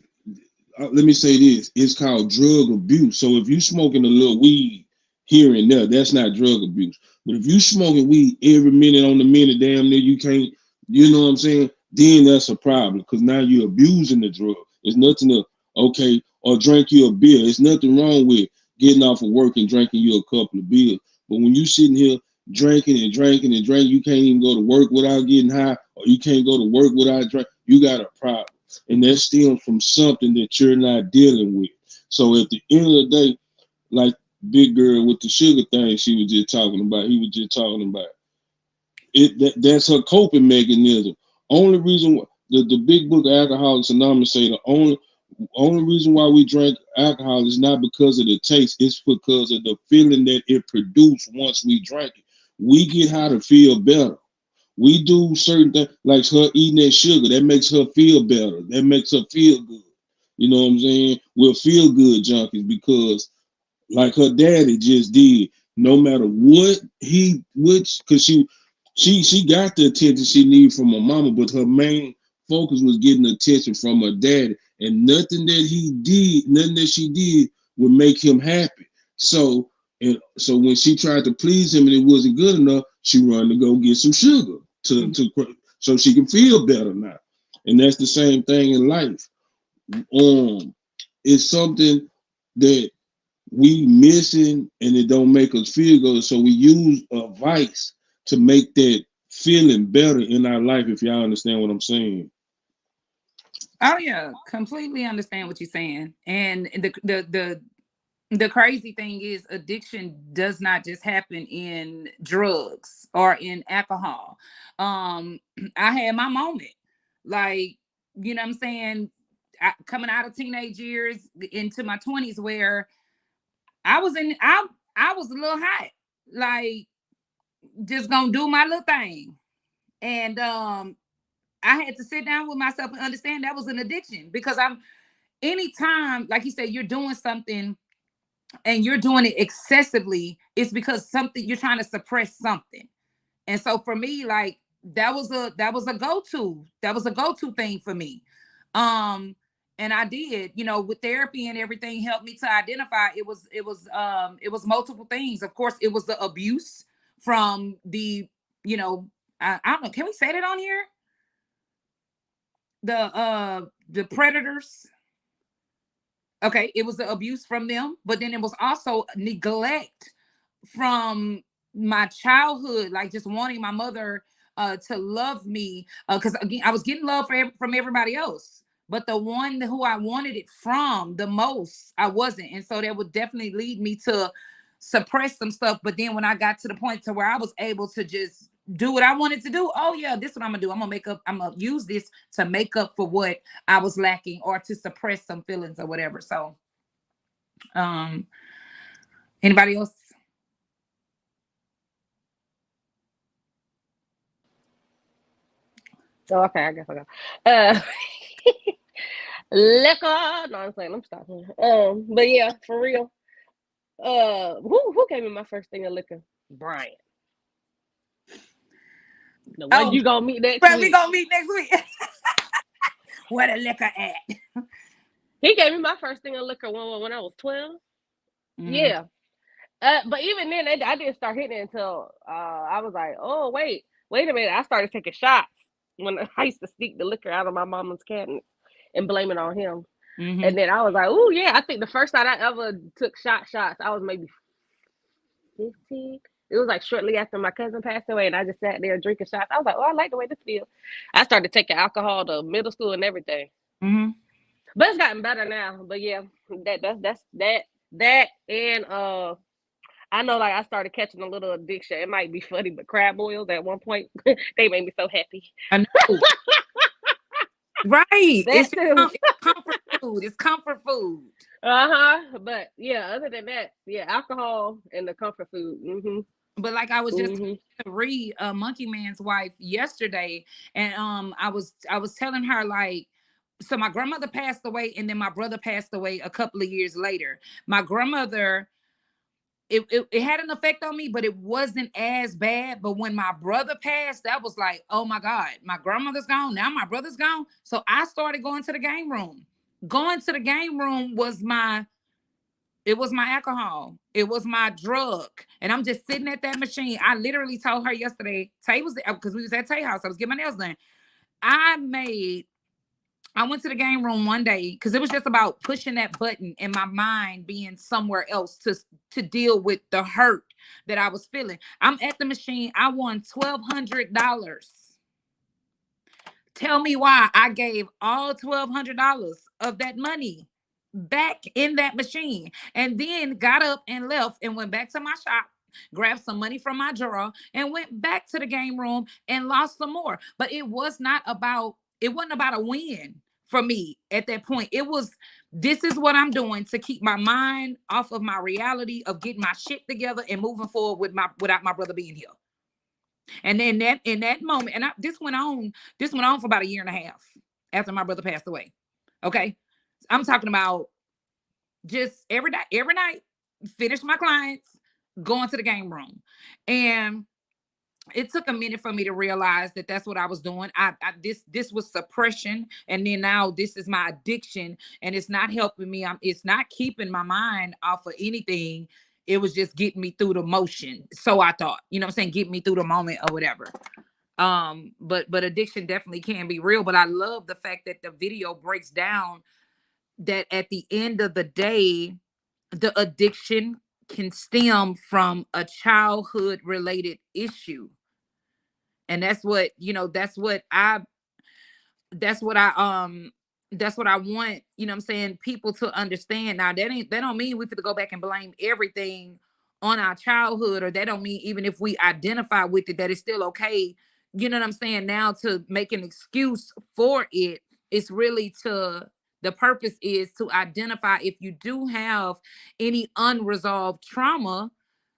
let me say this, it's called drug abuse. So if you smoking a little weed here and there, that's not drug abuse. But if you smoking weed every minute on the minute, damn near you can't, you know what I'm saying? Then that's a problem, because now you're abusing the drug. It's nothing to, okay, or drink you a beer. It's nothing wrong with getting off of work and drinking you a couple of beers. But when you sitting here drinking, you can't even go to work without getting high, or you can't go to work without drinking, you got a problem. And that stems from something that you're not dealing with. So at the end of the day, like Big Girl with the sugar thing he was just talking about, that's her coping mechanism. Only reason the big book of Alcoholics Anonymous say the only reason why we drink alcohol is not because of the taste, it's because of the feeling that it produced once we drank it. We get how to feel better. We do certain things, like her eating that sugar, that makes her feel better. That makes her feel good. You know what I'm saying? We're feel good junkies because, like her daddy just did, no matter what because she got the attention she needed from her mama, but her main focus was getting attention from her daddy, and nothing that she did would make him happy. So when she tried to please him and it wasn't good enough, she run to go get some sugar so she can feel better now. And that's the same thing in life. It's something that we missing and it don't make us feel good. So we use a vice to make that feeling better in our life, if y'all understand what I'm saying. Oh yeah, completely understand what you're saying. And the crazy thing is addiction does not just happen in drugs or in alcohol. I had my moment. Like, you know what I'm saying? Coming out of teenage years into my 20s where I was a little hot, like just gonna do my little thing. And I had to sit down with myself and understand that was an addiction because anytime, like you said, you're doing something and you're doing it excessively, it's because you're trying to suppress something. And so for me, like that was a go-to thing for me. And I did, with therapy and everything helped me to identify it was multiple things. Of course, it was the abuse from I don't know, can we say that on here? The predators. Okay, it was the abuse from them, but then it was also neglect from my childhood, like just wanting my mother to love me, because again, I was getting love from everybody else, but the one who I wanted it from the most, I wasn't. And so that would definitely lead me to suppress some stuff. But then when I got to the point to where I was able to just do what I wanted to do, oh yeah, this is what I'm gonna do. I'm gonna use this to make up for what I was lacking or to suppress some feelings or whatever. So anybody else? So okay, I guess I go. Liquor. No, I'm saying, let me stop here. But yeah, for real. Who gave me my first thing of liquor? Brian. The one you gonna meet next week. We gonna meet next week. Where the liquor at? He gave me my first thing of liquor when I was 12. Mm-hmm. Yeah. But even then, I didn't start hitting it until I was like, oh, wait a minute. I started taking shots when I used to sneak the liquor out of my mama's cabinet and blame it on him. Mm-hmm. And then I was like, oh, yeah, I think the first time I ever took shots, I was maybe 15. It was like shortly after my cousin passed away, and I just sat there drinking shots. I was like, oh, I like the way this feels. I started taking alcohol to middle school and everything. Mm-hmm. But it's gotten better now. But yeah, that's that. And I know, like, I started catching a little addiction. It might be funny, but crab boils at one point, they made me so happy. I know. Right. It's comfort food. It's comfort food. But yeah, other than that, yeah, alcohol and the comfort food. Mm-hmm. But like I was just read Monkey Man's wife yesterday, and I was telling her, like, so my grandmother passed away, and then my brother passed away a couple of years later. My grandmother, it had an effect on me, but it wasn't as bad. But when my brother passed, that was like, oh my God, my grandmother's gone. Now my brother's gone. So I started going to the game room. Going to the game room was my alcohol. It was my drug. And I'm just sitting at that machine. I literally told her yesterday, Tay was there, because we was at Tay house. I was getting my nails done. I went to the game room one day because it was just about pushing that button and my mind being somewhere else to deal with the hurt that I was feeling. I'm at the machine. I won $1,200. Tell me why I gave all $1,200 of that money back in that machine, and then got up and left and went back to my shop, grabbed some money from my drawer, and went back to the game room and lost some more. But it was not about It wasn't about a win for me at that point. It was, this is what I'm doing to keep my mind off of my reality of getting my shit together and moving forward without my brother being here. And then in that moment, and this went on for about a year and a half after my brother passed away. Okay. I'm talking about just every night, finish my clients, going to the game room. And it took a minute for me to realize that that's what I was doing. This was suppression, and then now this is my addiction, and it's not helping me. It's not keeping my mind off of anything. It was just getting me through the motion. So I thought, you know what I'm saying, get me through the moment or whatever. But addiction definitely can be real. But I love the fact that the video breaks down that at the end of the day, the addiction can stem from a childhood related issue. And that's what I want, you know what I'm saying, people to understand. Now that don't mean we have to go back and blame everything on our childhood, or that don't mean even if we identify with it that it's still okay, you know what I'm saying, now to make an excuse for it. It's really the purpose is to identify if you do have any unresolved trauma,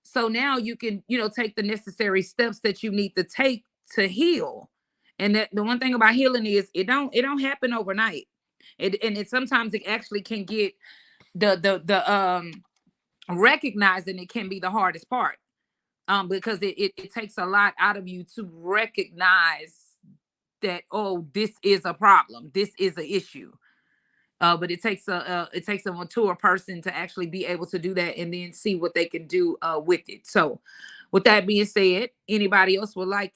so now you can, take the necessary steps that you need to take to heal. And that the one thing about healing is it don't happen overnight. It sometimes it actually can get the recognizing it can be the hardest part. Because it takes a lot out of you to recognize that, oh, this is a problem, this is an issue. But it takes a mature person to actually be able to do that and then see what they can do with it. So with that being said, anybody else would like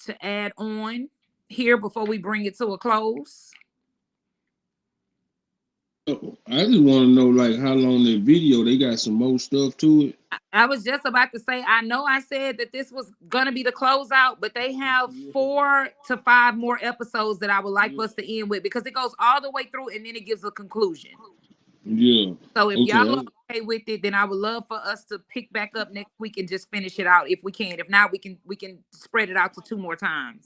to add on here before we bring it to a close? I just want to know, like, how long that video, they got some more stuff to it. I was just about to say, I know I said that this was gonna be the closeout, but they have 4 to 5 more episodes that I would like us to end with, because it goes all the way through and then it gives a conclusion. Yeah. So if y'all are okay with it, then I would love for us to pick back up next week and just finish it out if we can. If not, we can spread it out to 2 more times.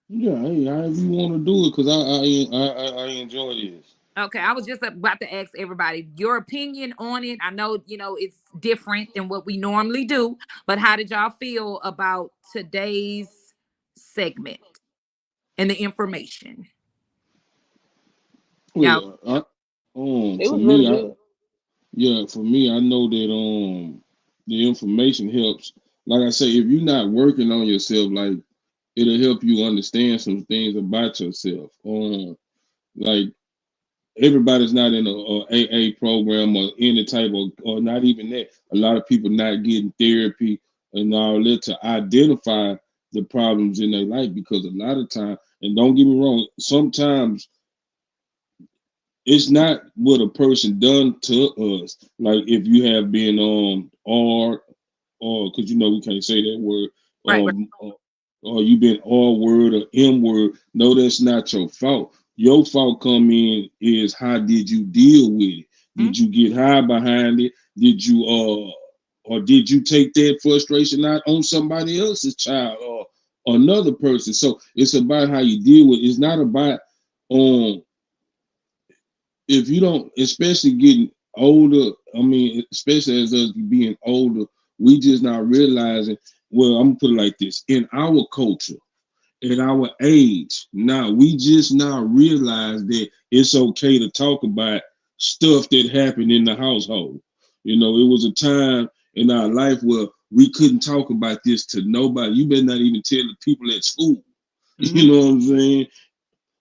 Yeah, hey, however you want to do it, because I enjoy this. Okay, I was just about to ask everybody your opinion on it. I know, it's different than what we normally do, but how did y'all feel about today's segment and the information? Well, it was really good. For me, I know that the information helps. Like I say, if you're not working on yourself, like, it'll help you understand some things about yourself. Like, everybody's not in a AA program or any type of, or not even that. A lot of people not getting therapy and all that to identify the problems in their life, because a lot of time, and don't get me wrong, sometimes it's not what a person done to us. Like, if you have been or because we can't say that word, right. Or you've been R word or M word. No, that's not your fault. Your fault come in is, how did you deal with it? Did you get high behind it? Did you or did you take that frustration out on somebody else's child or another person? So it's about how you deal with it. It's not about if you don't, especially getting older. I mean, especially as us being older, we just not realizing. Well, I'm gonna put it like this: in our culture, at our age, now we just now realize that it's okay to talk about stuff that happened in the household. It was a time in our life where we couldn't talk about this to nobody. You better not even tell the people at school. Mm-hmm. You know what I'm saying?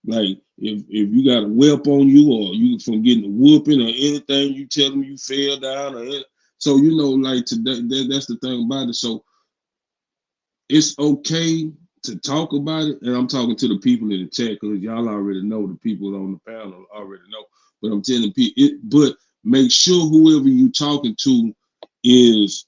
Like, if you got a whip on you, or you from getting a whooping or anything, you tell them you fell down or anything. So like today, that's the thing about it. So it's okay to talk about it, and I'm talking to the people in the chat, because y'all already know, the people on the panel already know. But I'm telling people, but make sure whoever you talking to is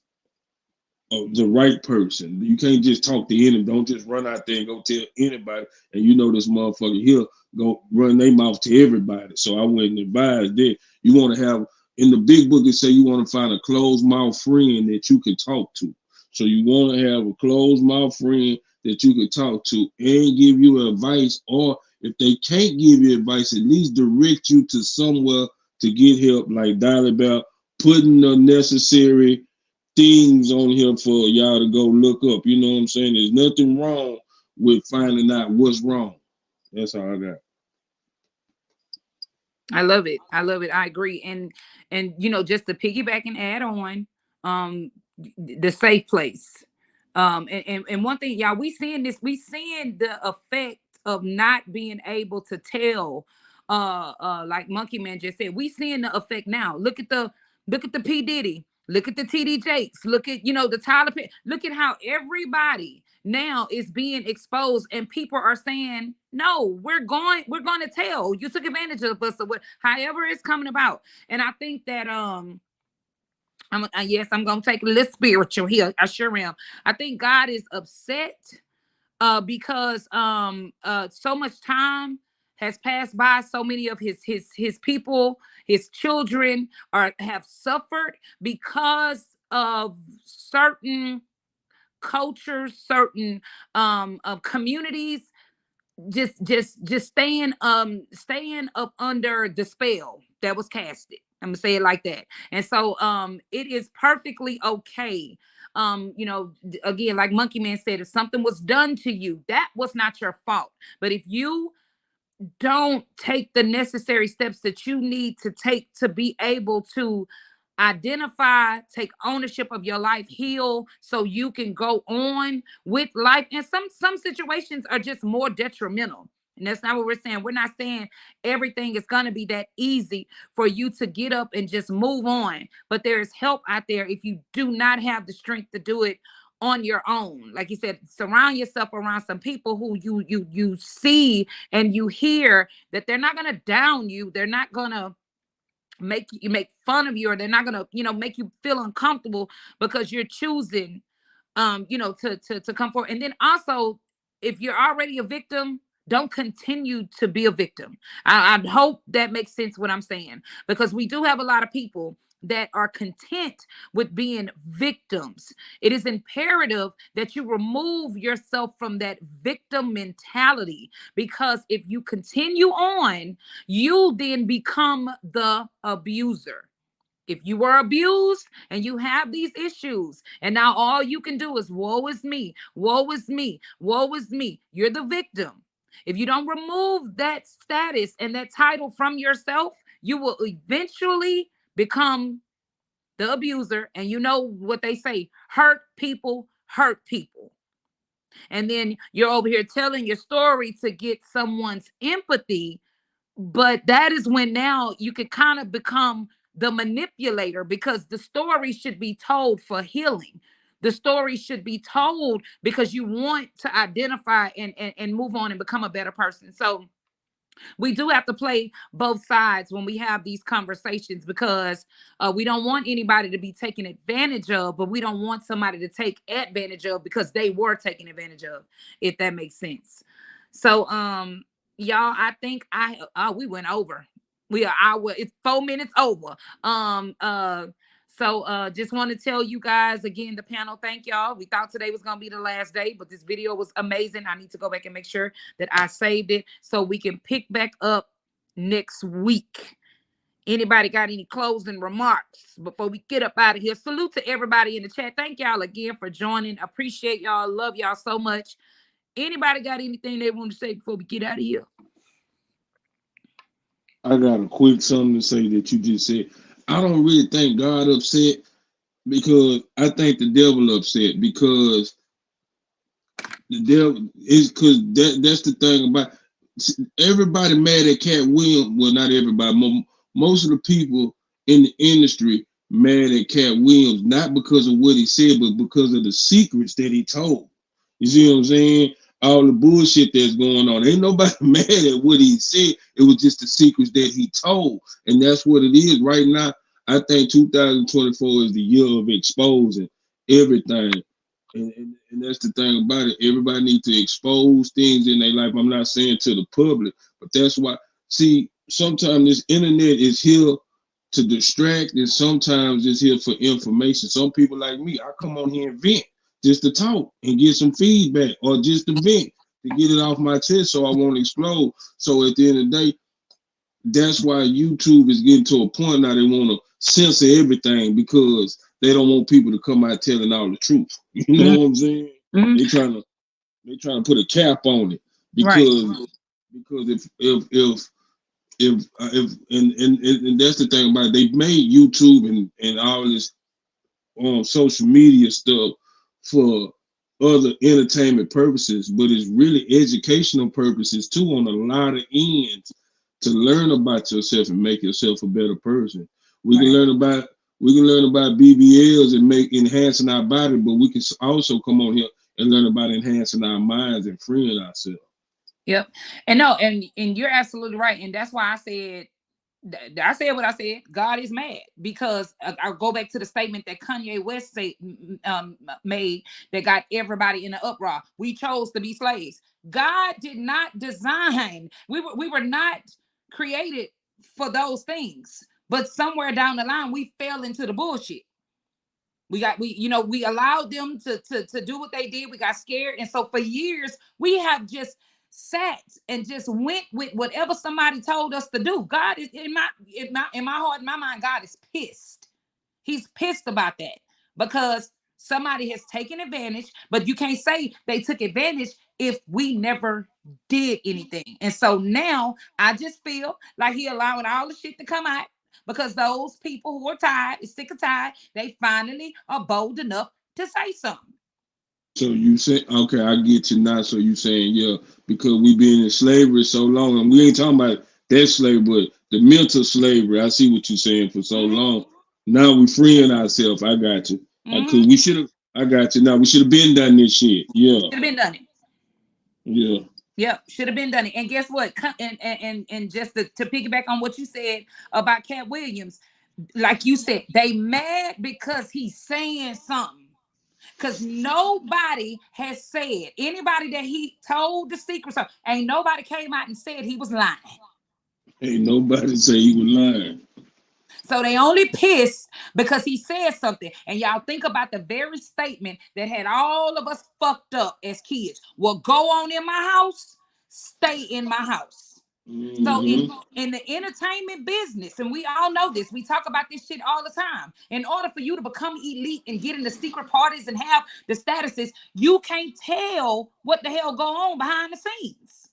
the right person. You can't just talk to anybody. Don't just run out there and go tell anybody, and this motherfucker here go run their mouth to everybody. So I wouldn't advise that. You want to have, in the big book, it say you want to find a closed mouth friend that you can talk to. So you want to have a closed mouth friend that you can talk to and give you advice, or If they can't give you advice, at least direct you to somewhere to get help, like Dolly about putting the necessary things on here for y'all to go look up. You know what I'm saying? There's nothing wrong with finding out what's wrong. That's all I got. I love it. I love it. I agree. And you know, just to piggyback and add on, the safe place. And one thing, y'all, we seeing the effect of not being able to tell, like Monkey Man just said, we seeing the effect now. Look at the P. Diddy, look at the TD Jakes, look at, you know, the Tyler Perry, look at how everybody now is being exposed, and people are saying, no, we're going to tell. You took advantage of us, or what, however it's coming about. And I think that yes, I'm gonna take a little spiritual here. I sure am. I think God is upset because so much time has passed by. So many of his people, his children have suffered because of certain cultures, certain communities just staying up under the spell that was casted. I'm gonna say it like that. And so it is perfectly okay. You know, again, like Monkey Man said, if something was done to you, that was not your fault. But if you don't take the necessary steps that you need to take to be able to identify, take ownership of your life, heal, so you can go on with life. And some situations are just more detrimental. And that's not what we're saying. We're not saying everything is going to be that easy for you to get up and just move on. But there is help out there if you do not have the strength to do it on your own. Like you said, surround yourself around some people who you see and you hear that they're not going to down you. They're not going to make fun of you, or they're not going to, you know, make you feel uncomfortable because you're choosing, you know, to come forward. And then also, if you're already a victim, don't continue to be a victim. I hope that makes sense what I'm saying, because we do have a lot of people that are content with being victims. It is imperative that you remove yourself from that victim mentality, because if you continue on, you then become the abuser. If you were abused and you have these issues, and now all you can do is woe is me, woe is me, woe is me, you're the victim. If you don't remove that status and that title from yourself, you will eventually become the abuser. And you know what they say, hurt people hurt people. And then you're over here telling your story to get someone's empathy. But that is when now you can kind of become the manipulator, because the story should be told for healing. The story should be told because you want to identify and move on and become a better person. So we do have to play both sides when we have these conversations, because we don't want anybody to be taken advantage of, but we don't want somebody to take advantage of because they were taken advantage of, if that makes sense. So y'all, I think we went over. It's 4 minutes over. So just want to tell you guys again, the panel, thank y'all. We thought today was going to be the last day, but this video was amazing. I need to go back and make sure that I saved it so we can pick back up next week. Anybody got any closing remarks before we get up out of here? Salute to everybody in the chat. Thank y'all again for joining. Appreciate y'all. Love y'all so much. Anybody got anything they want to say before we get out of here? I got a quick something to say that you just said. I don't really think God upset, because I think the devil upset, because the devil is, because that's the thing about everybody mad at Cat Williams. Well, not everybody. Most of the people in the industry mad at Cat Williams, not because of what he said, but because of the secrets that he told. You see what I'm saying? All the bullshit that's going on. Ain't nobody mad at what he said. It was just the secrets that he told. And that's what it is right now. I think 2024 is the year of exposing everything. And that's the thing about it. Everybody needs to expose things in their life. I'm not saying to the public, but that's why. See, sometimes this internet is here to distract, and sometimes it's here for information. Some people like me, I come on here and vent, just to talk and get some feedback, or just to vent. to get it off my chest so I won't explode. So at the end of the day, that's why YouTube is getting to a point now they want to censor everything because they don't want people to come out telling all the truth. You know what I'm saying? They trying to put a cap on it because if and that's the thing about it. They made YouTube and all this social media stuff for other entertainment purposes, but it's really educational purposes too on a lot of ends to learn about yourself and make yourself a better person. We can learn about BBLs and enhancing our body, but we can also come on here and learn about enhancing our minds and freeing ourselves. Yep. And no, and you're absolutely right. And that's why I said what I said. God is mad because I'll go back to the statement that Kanye West made that got everybody in an uproar. We chose to be slaves. God did not design. We were not created for those things. But somewhere down the line, we fell into the bullshit. We allowed them to do what they did. We got scared. And so for years, we have just sat and just went with whatever somebody told us to do. God is in my heart, in my mind, God is pissed. He's pissed about that because somebody has taken advantage, but you can't say they took advantage if we never did anything. And so now I just feel like he allowing all the shit to come out because those people who are tired, sick and tired, they finally are bold enough to say something. So you say, okay, I get you now. So you saying, yeah, because we've been in slavery so long, and we ain't talking about that slavery, but the mental slavery. I see what you're saying for so long. Now we freeing ourselves. I got you. Because we should have. I got you. Now we should have been done this shit. Yeah. Should have been done it. Yeah. Yep, should have been done it. And guess what? And just to piggyback on what you said about Cat Williams, like you said, they mad because he's saying something. Because nobody has said, anybody that he told the secret, ain't nobody came out and said he was lying. Ain't nobody say he was lying. So they only pissed because he said something. And y'all think about the very statement that had all of us fucked up as kids. Well, go on in my house, stay in my house. So in the entertainment business, and we all know this, we talk about this shit all the time. In order for you to become elite and get into secret parties and have the statuses, you can't tell what the hell go on behind the scenes.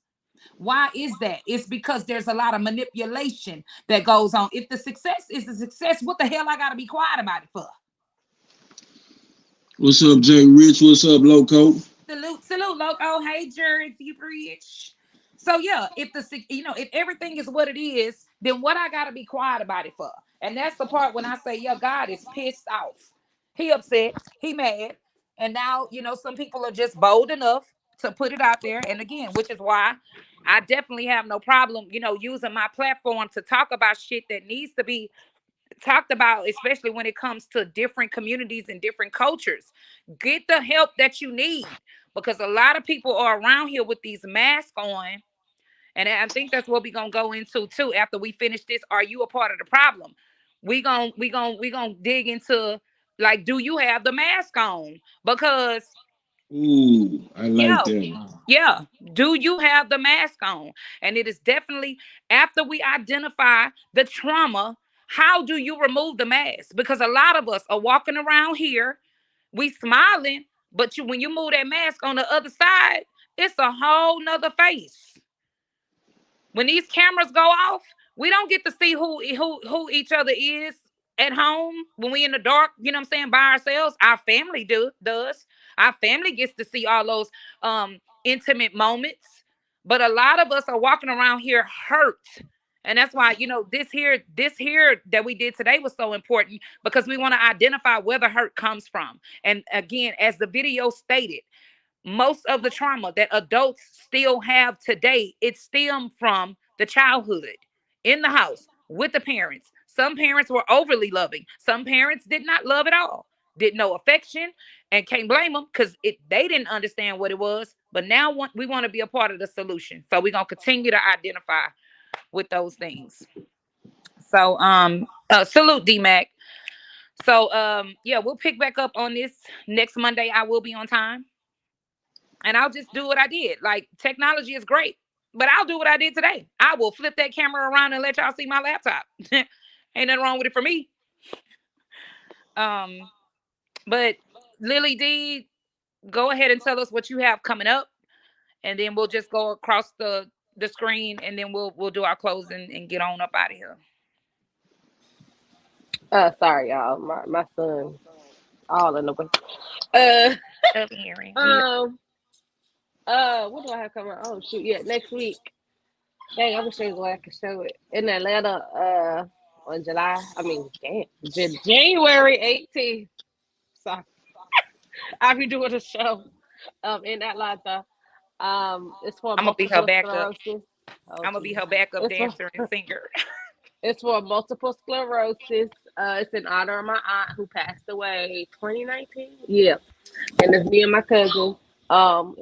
Why is that? It's because there's a lot of manipulation that goes on. If the success is the success, what the hell I gotta be quiet about it for? What's up, Jay Rich? What's up, Loco? Salute, Loco. Hey, Jerry, you rich. So yeah, if everything is what it is, then what I gotta be quiet about it for? And that's the part when I say, yeah, God is pissed off. He upset, he mad, and now some people are just bold enough to put it out there. And again, which is why I definitely have no problem, using my platform to talk about shit that needs to be talked about, especially when it comes to different communities and different cultures. Get the help that you need, because a lot of people are around here with these masks on. And I think that's what we're gonna go into too after we finish this. Are you a part of the problem? We gonna dig into, like, do you have the mask on? Because I like that. Yeah, do you have the mask on? And it is definitely, after we identify the trauma, how do you remove the mask? Because a lot of us are walking around here, we smiling, but when you move that mask on the other side, it's a whole nother face. When these cameras go off, we don't get to see who each other is at home when we in the dark, by ourselves. Our family does. Our family gets to see all those intimate moments. But a lot of us are walking around here hurt. And that's why, this here that we did today was so important, because we want to identify where the hurt comes from. And again, as the video stated, most of the trauma that adults still have today, it stemmed from the childhood in the house with the parents. Some parents were overly loving. Some parents did not love at all, didn't know affection, and can't blame them because they didn't understand what it was. But now we want to be a part of the solution. So we're going to continue to identify with those things. So salute, D-Mac. So yeah, we'll pick back up on this next Monday. I will be on time. and I'll just do what I did. Like, technology is great, but I'll do what I did today. I will flip that camera around and let y'all see my laptop. Ain't nothing wrong with it for me. But Lily D, go ahead and tell us what you have coming up, and then we'll just go across the screen, and then we'll do our closing and get on up out of here. Sorry, y'all. My son all in the way. Up here. What do I have coming? Oh shoot, yeah, next week. Dang, I wish there was a way I could show it in Atlanta. On January 18th. Sorry, I'll be doing a show. In Atlanta. It's for I'm gonna be her backup. sclerosis. I'm gonna be her backup dancer and singer. It's for multiple sclerosis. It's in honor of my aunt who passed away 2019. Yeah, and it's me and my cousin. Come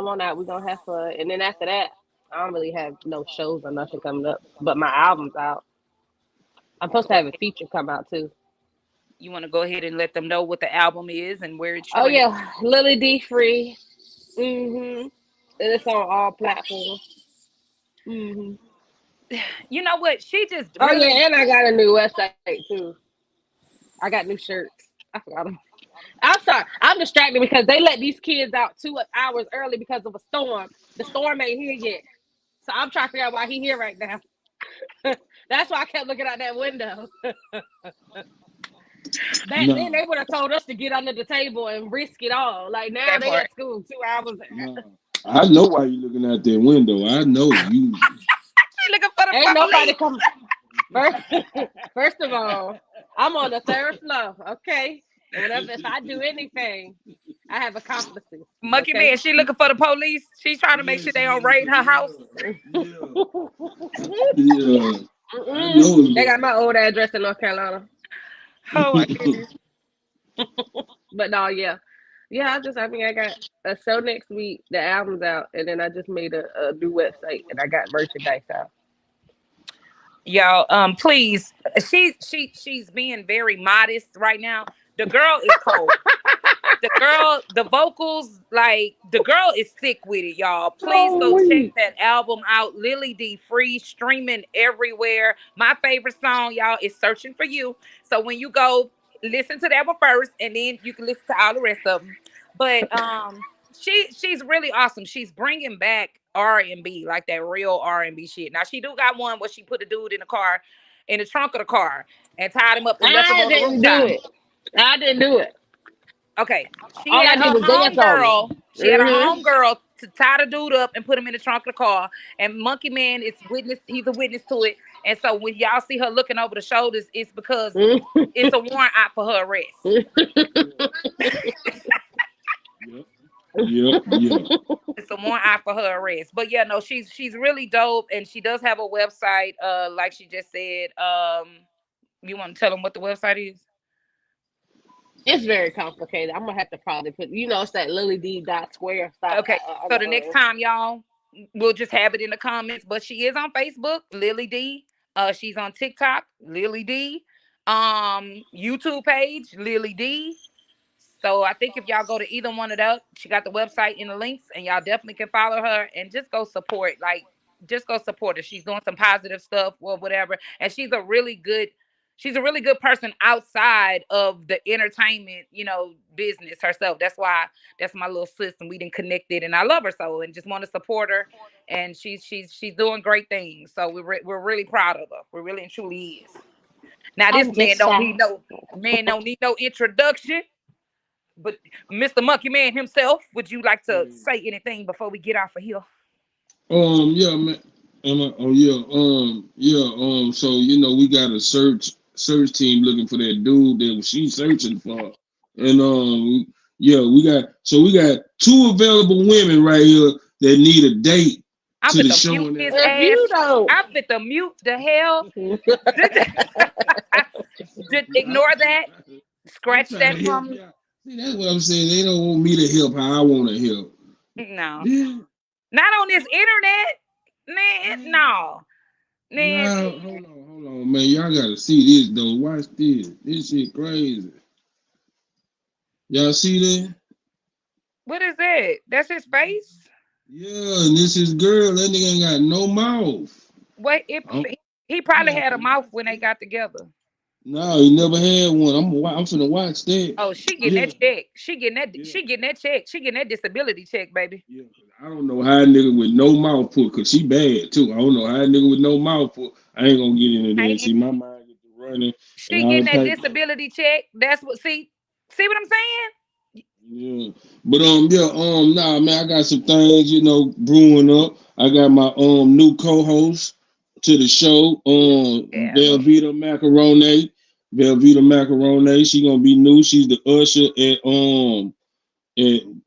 on out. We're gonna have fun. And then after that, I don't really have no shows or nothing coming up, but my album's out. I'm supposed to have a feature come out too. You want to go ahead and let them know what the album is and where it's Oh streaming? yeah, Lily D Free. And it's on all platforms. You know what? She just Oh really, yeah, and I got a new website too. I got new shirts. I forgot them. I'm sorry. I'm distracted because they let these kids out 2 hours early because of a storm. The storm ain't here yet. So I'm trying to figure out why he here right now. That's why I kept looking out that window. Back No. then they would have told us to get under the table and risk it all. Like now That they part. at school 2 hours. No. I know why you looking out that window. I know you. She looking for the Ain't nobody police. come. First of all, I'm on the 3rd floor. Okay. And whatever, if I do anything, I have accomplices. Monkey okay? Man, she looking for the police. She's trying to make sure they don't raid her house. Yeah. I know. They got my old address in North Carolina. Oh my goodness. But no, yeah. Yeah, I got a show next week. The album's out, and then I just made a new website, and I got merchandise out. Y'all, please. She's being very modest right now. The girl is cold. The vocals, like the girl is sick with it, y'all. Please go check that album out. Lily D Free, streaming everywhere. My favorite song, y'all, is Searching for You. So when you go, listen to that one first, and then you can listen to all the rest of them. But she's really awesome. She's bringing back R&B, like that real R&B shit. Now she do got one where she put a dude in the car, in the trunk of the car, and tied him up and left him on the rooftop. I didn't do it. Okay, she All had I her did was dance on homegirl. She had a Mhm. homegirl to tie the dude up and put him in the trunk of the car. And Monkey Man is witness. He's a witness to it. And so when y'all see her looking over the shoulders, it's because it's a warrant out for her arrest. Yep. It's a warrant out for her arrest. But yeah, no, she's really dope, and she does have a website. Like she just said. You want to tell them what the website is? It's very complicated. I'm gonna have to probably put, it's that LilyD.square. Okay, so the next time, y'all, we'll just have it in the comments. But she is on Facebook, Lily D. She's on TikTok, Lily D. YouTube page, Lily D. So I think if y'all go to either one of those, she got the website in the links, and y'all definitely can follow her and just go support. Like, just go support her. She's doing some positive stuff or whatever, and she's a really good person outside of the entertainment, business herself. That's why that's my little sis, and we didn't connected, and I love her so, and just want to support her. And she's doing great things. So we're really proud of her. We really and truly is. Now this man don't need no introduction. But Mr. Monkey Man himself, would you like to say anything before we get off of here? Yeah, man. So we got a search team looking for that dude that she's searching for, and we got 2 available women right here that need a date to the show. I'm fit to mute the hell. Just ignore that. Scratch that from me. See, that's what I'm saying. They don't want me to help how I want to help. No. Yeah. Not on this internet. Man, no. Man. No, hold on, man. Y'all gotta see this though. Watch this. This shit crazy. Y'all see that? What is that? That's his face? Yeah, and this is girl. That nigga ain't got no mouth. What if I'm, he I'm probably gonna have had to a mouth watch when they that. got together. No, he never had one. I'm finna watch that. Oh, she getting Yeah, that check. She getting that. yeah, She getting that check. She getting that disability check, baby. yeah. 'Cause I don't know how a nigga with no mouth put, cause she bad too. I don't know how a nigga with no mouth put. I ain't gonna get into that. Ain't See, my mind get to running and she all getting that type of. disability check? That's what. See what I'm saying? Yeah, but yeah, nah, man, I got some things, brewing up. I got my new co-host to the show, Yeah. Velveeta Macaroni. Velveeta Macaroni, she gonna be new. She's the usher at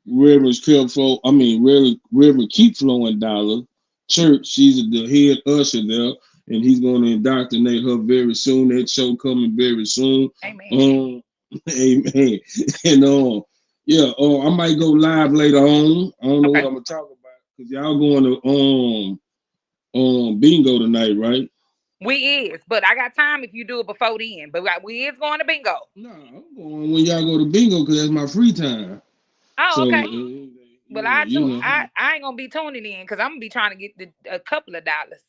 Reverend Reverend Keep Flowing Dollar Church. She's the head usher there, and he's gonna indoctrinate her very soon. That show coming very soon. Amen. Amen. And yeah, I might go live later on. I don't know what Okay. I'm gonna talk about because y'all going to bingo tonight, right? We is, but I got time if you do it before then. But we is going to bingo. No, I'm going when y'all go to bingo because that's my free time. Oh, So okay. Well, yeah, I ain't gonna be tuning in because I'm gonna be trying to get a couple of dollars.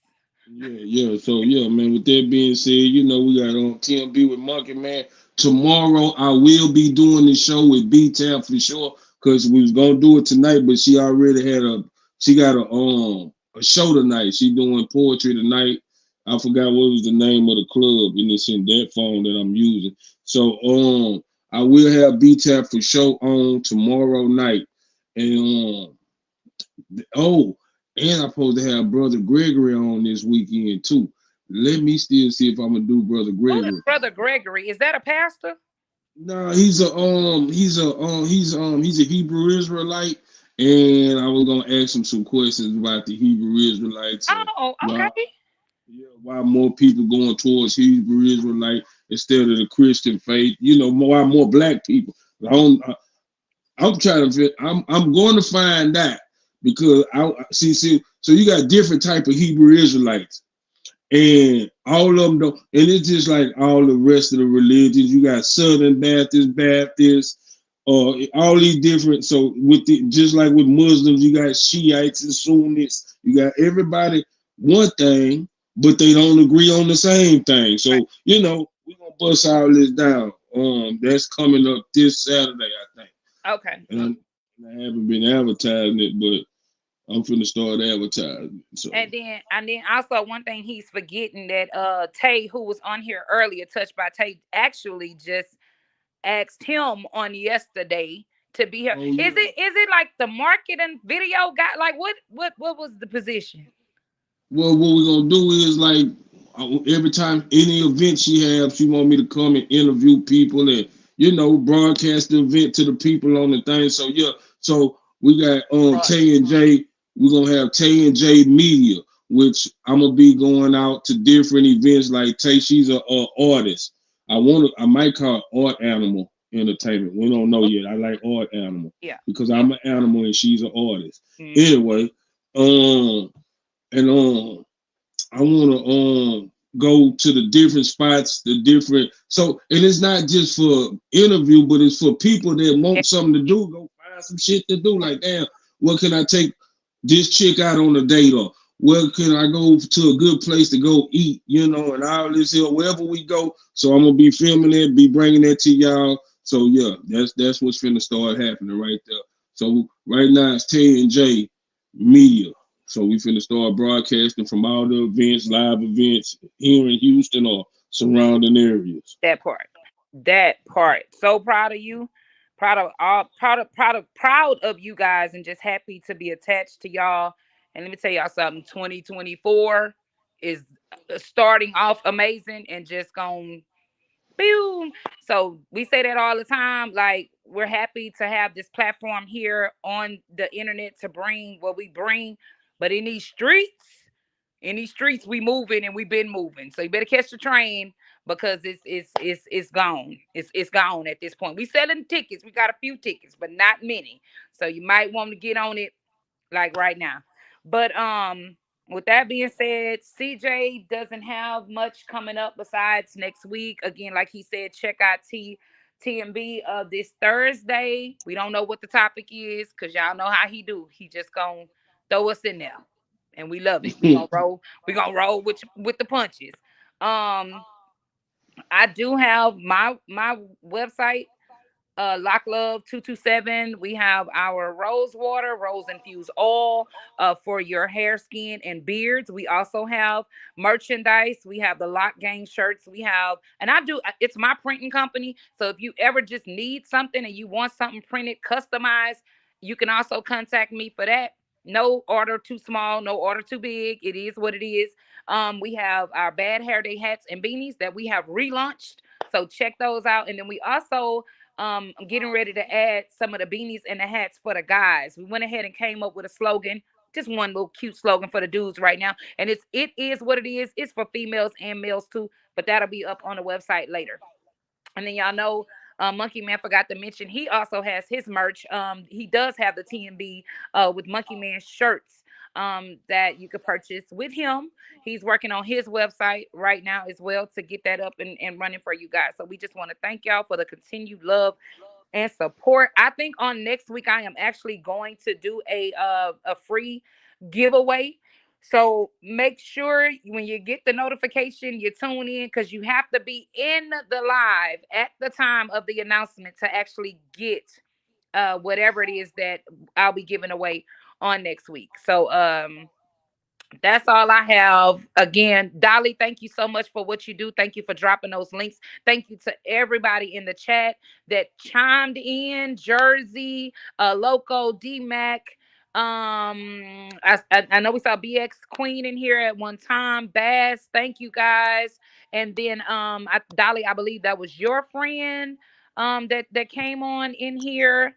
yeah. So yeah, man. With that being said, we got on TMB with Monkey Man. Tomorrow I will be doing the show with B Tab for sure because we was gonna do it tonight, but she already she got a show tonight. She doing poetry tonight. I forgot what was the name of the club, and it's in that phone that I'm using. So I will have B Tab for show on tomorrow night, and oh, and I'm supposed to have Brother Gregory on this weekend too. Let me still see if I'm gonna do Brother Who is Gregory. Brother Gregory? Is that a pastor? No, he's a Hebrew Israelite, and I was gonna ask him some questions about the Hebrew Israelites and Oh, why okay. why more people going towards Hebrew Israelite instead of the Christian faith. Why more black people. I don't, I'm trying to. I'm going to find out because I see. So you got different type of Hebrew Israelites, and all of them don't. And it's just like all the rest of the religions. You got Southern Baptists, all these different. So just like with Muslims, you got Shiites and Sunnis. You got everybody one thing, but they don't agree on the same thing. So we're gonna bust all this down. That's coming up this Saturday, I think. Okay. And I haven't been advertising it, but I'm finna start advertising. So And then also one thing he's forgetting that Tay, who was on here earlier, touched by Tay, actually just asked him on yesterday to be here. oh yeah. Is it like the marketing video guy? Like what was the position? Well, what we're gonna do is like every time any event she want me to come and interview people and broadcast the event to the people on the thing. So yeah, so we got Tay and J. We're gonna have Tay and J Media, which I'm gonna be going out to different events. Like Tay, she's a artist. I might call it Art Animal Entertainment. We don't know yet. I like Art Animal Yeah. because I'm an animal and she's an artist. Mhm. Anyway, and I want to go to the different spots, the different. So, and it's not just for interview, but it's for people that want something to do. Go find some shit to do. Like, damn, what can I take this chick out on a date, or where can I go to a good place to go eat? And all this here, wherever we go. So I'm gonna be filming it, be bringing that to y'all. So yeah, that's what's finna start happening right there. So right now it's Tay and J Media. So we finna start broadcasting from all the events, live events here in Houston or surrounding areas. That part. So proud of you. Proud of you guys, and just happy to be attached to y'all. And let me tell y'all something. 2024 is starting off amazing and just going boom. So we say that all the time. Like, we're happy to have this platform here on the internet to bring what we bring. But in these streets, we moving and we've been moving. So you better catch the train because it's gone. It's gone at this point. We selling tickets. We got a few tickets, but not many. So you might want to get on it like right now. But with that being said, CJ doesn't have much coming up besides next week. Again, like he said, check out T TMB this Thursday. We don't know what the topic is because y'all know how he do. He just gonna throw us in there, and we love it. We gonna roll. We gonna roll with the punches. I do have my website, Lock Love 227. We have our rose water, rose infused oil for your hair, skin, and beards. We also have merchandise. We have the Lock Gang shirts. We have, and it's my printing company. So if you ever just need something and you want something printed, customized, you can also contact me for that. No order too small, no order too big. It is what it is. We have our Bad Hair Day hats and beanies that we have relaunched. So check those out. And then we also I'm getting ready to add some of the beanies and the hats for the guys. We went ahead and came up with a slogan, just one little cute slogan for the dudes right now. And it is what it is. It's for females and males too, but that'll be up on the website later. And then y'all know Monkey Man forgot to mention he also has his merch. He does have the TMB with Monkey Man shirts that you could purchase with him. He's working on his website right now as well to get that up and running for you guys. So we just want to thank y'all for the continued love and support. I think on next week I am actually going to do a free giveaway. So make sure when you get the notification, you tune in because you have to be in the live at the time of the announcement to actually get whatever it is that I'll be giving away on next week. So that's all I have. Again, Dolly, thank you so much for what you do. Thank you for dropping those links. Thank you to everybody in the chat that chimed in. Jersey, Loco, D-Mac. I know we saw BX Queen in here at one time. Bass, thank you guys. And then Dolly, I believe that was your friend that came on in here.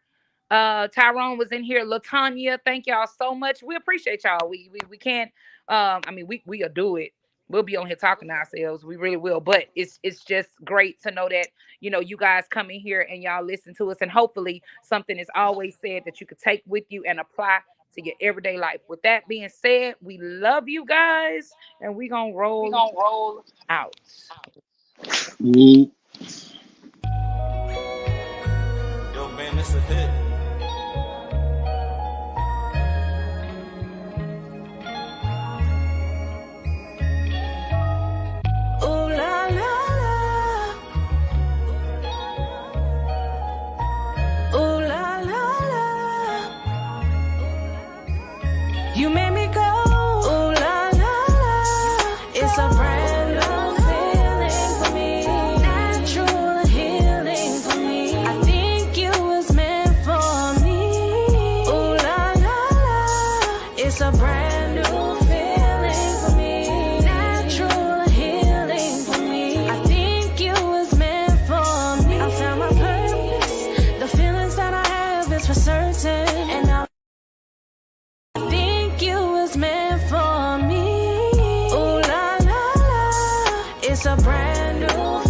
Tyrone was in here. LaTanya, thank y'all so much. We appreciate y'all. We can't we'll do it. We'll be on here talking to ourselves. We really will. But it's just great to know that, you guys come in here and y'all listen to us. And hopefully something is always said that you could take with you and apply to your everyday life. With that being said, we love you guys. And we're going to roll out. Ooh. Yo, man, this a hit. You made me go, ooh la la la. It's a brand new feeling for me, natural healing for me. I think you was meant for me. Ooh la la la. It's a brand new feeling for me, natural healing for me. I think you was meant for me. I found my purpose. The feelings that I have is for certain, and now meant for me. Ooh la la la, it's a brand new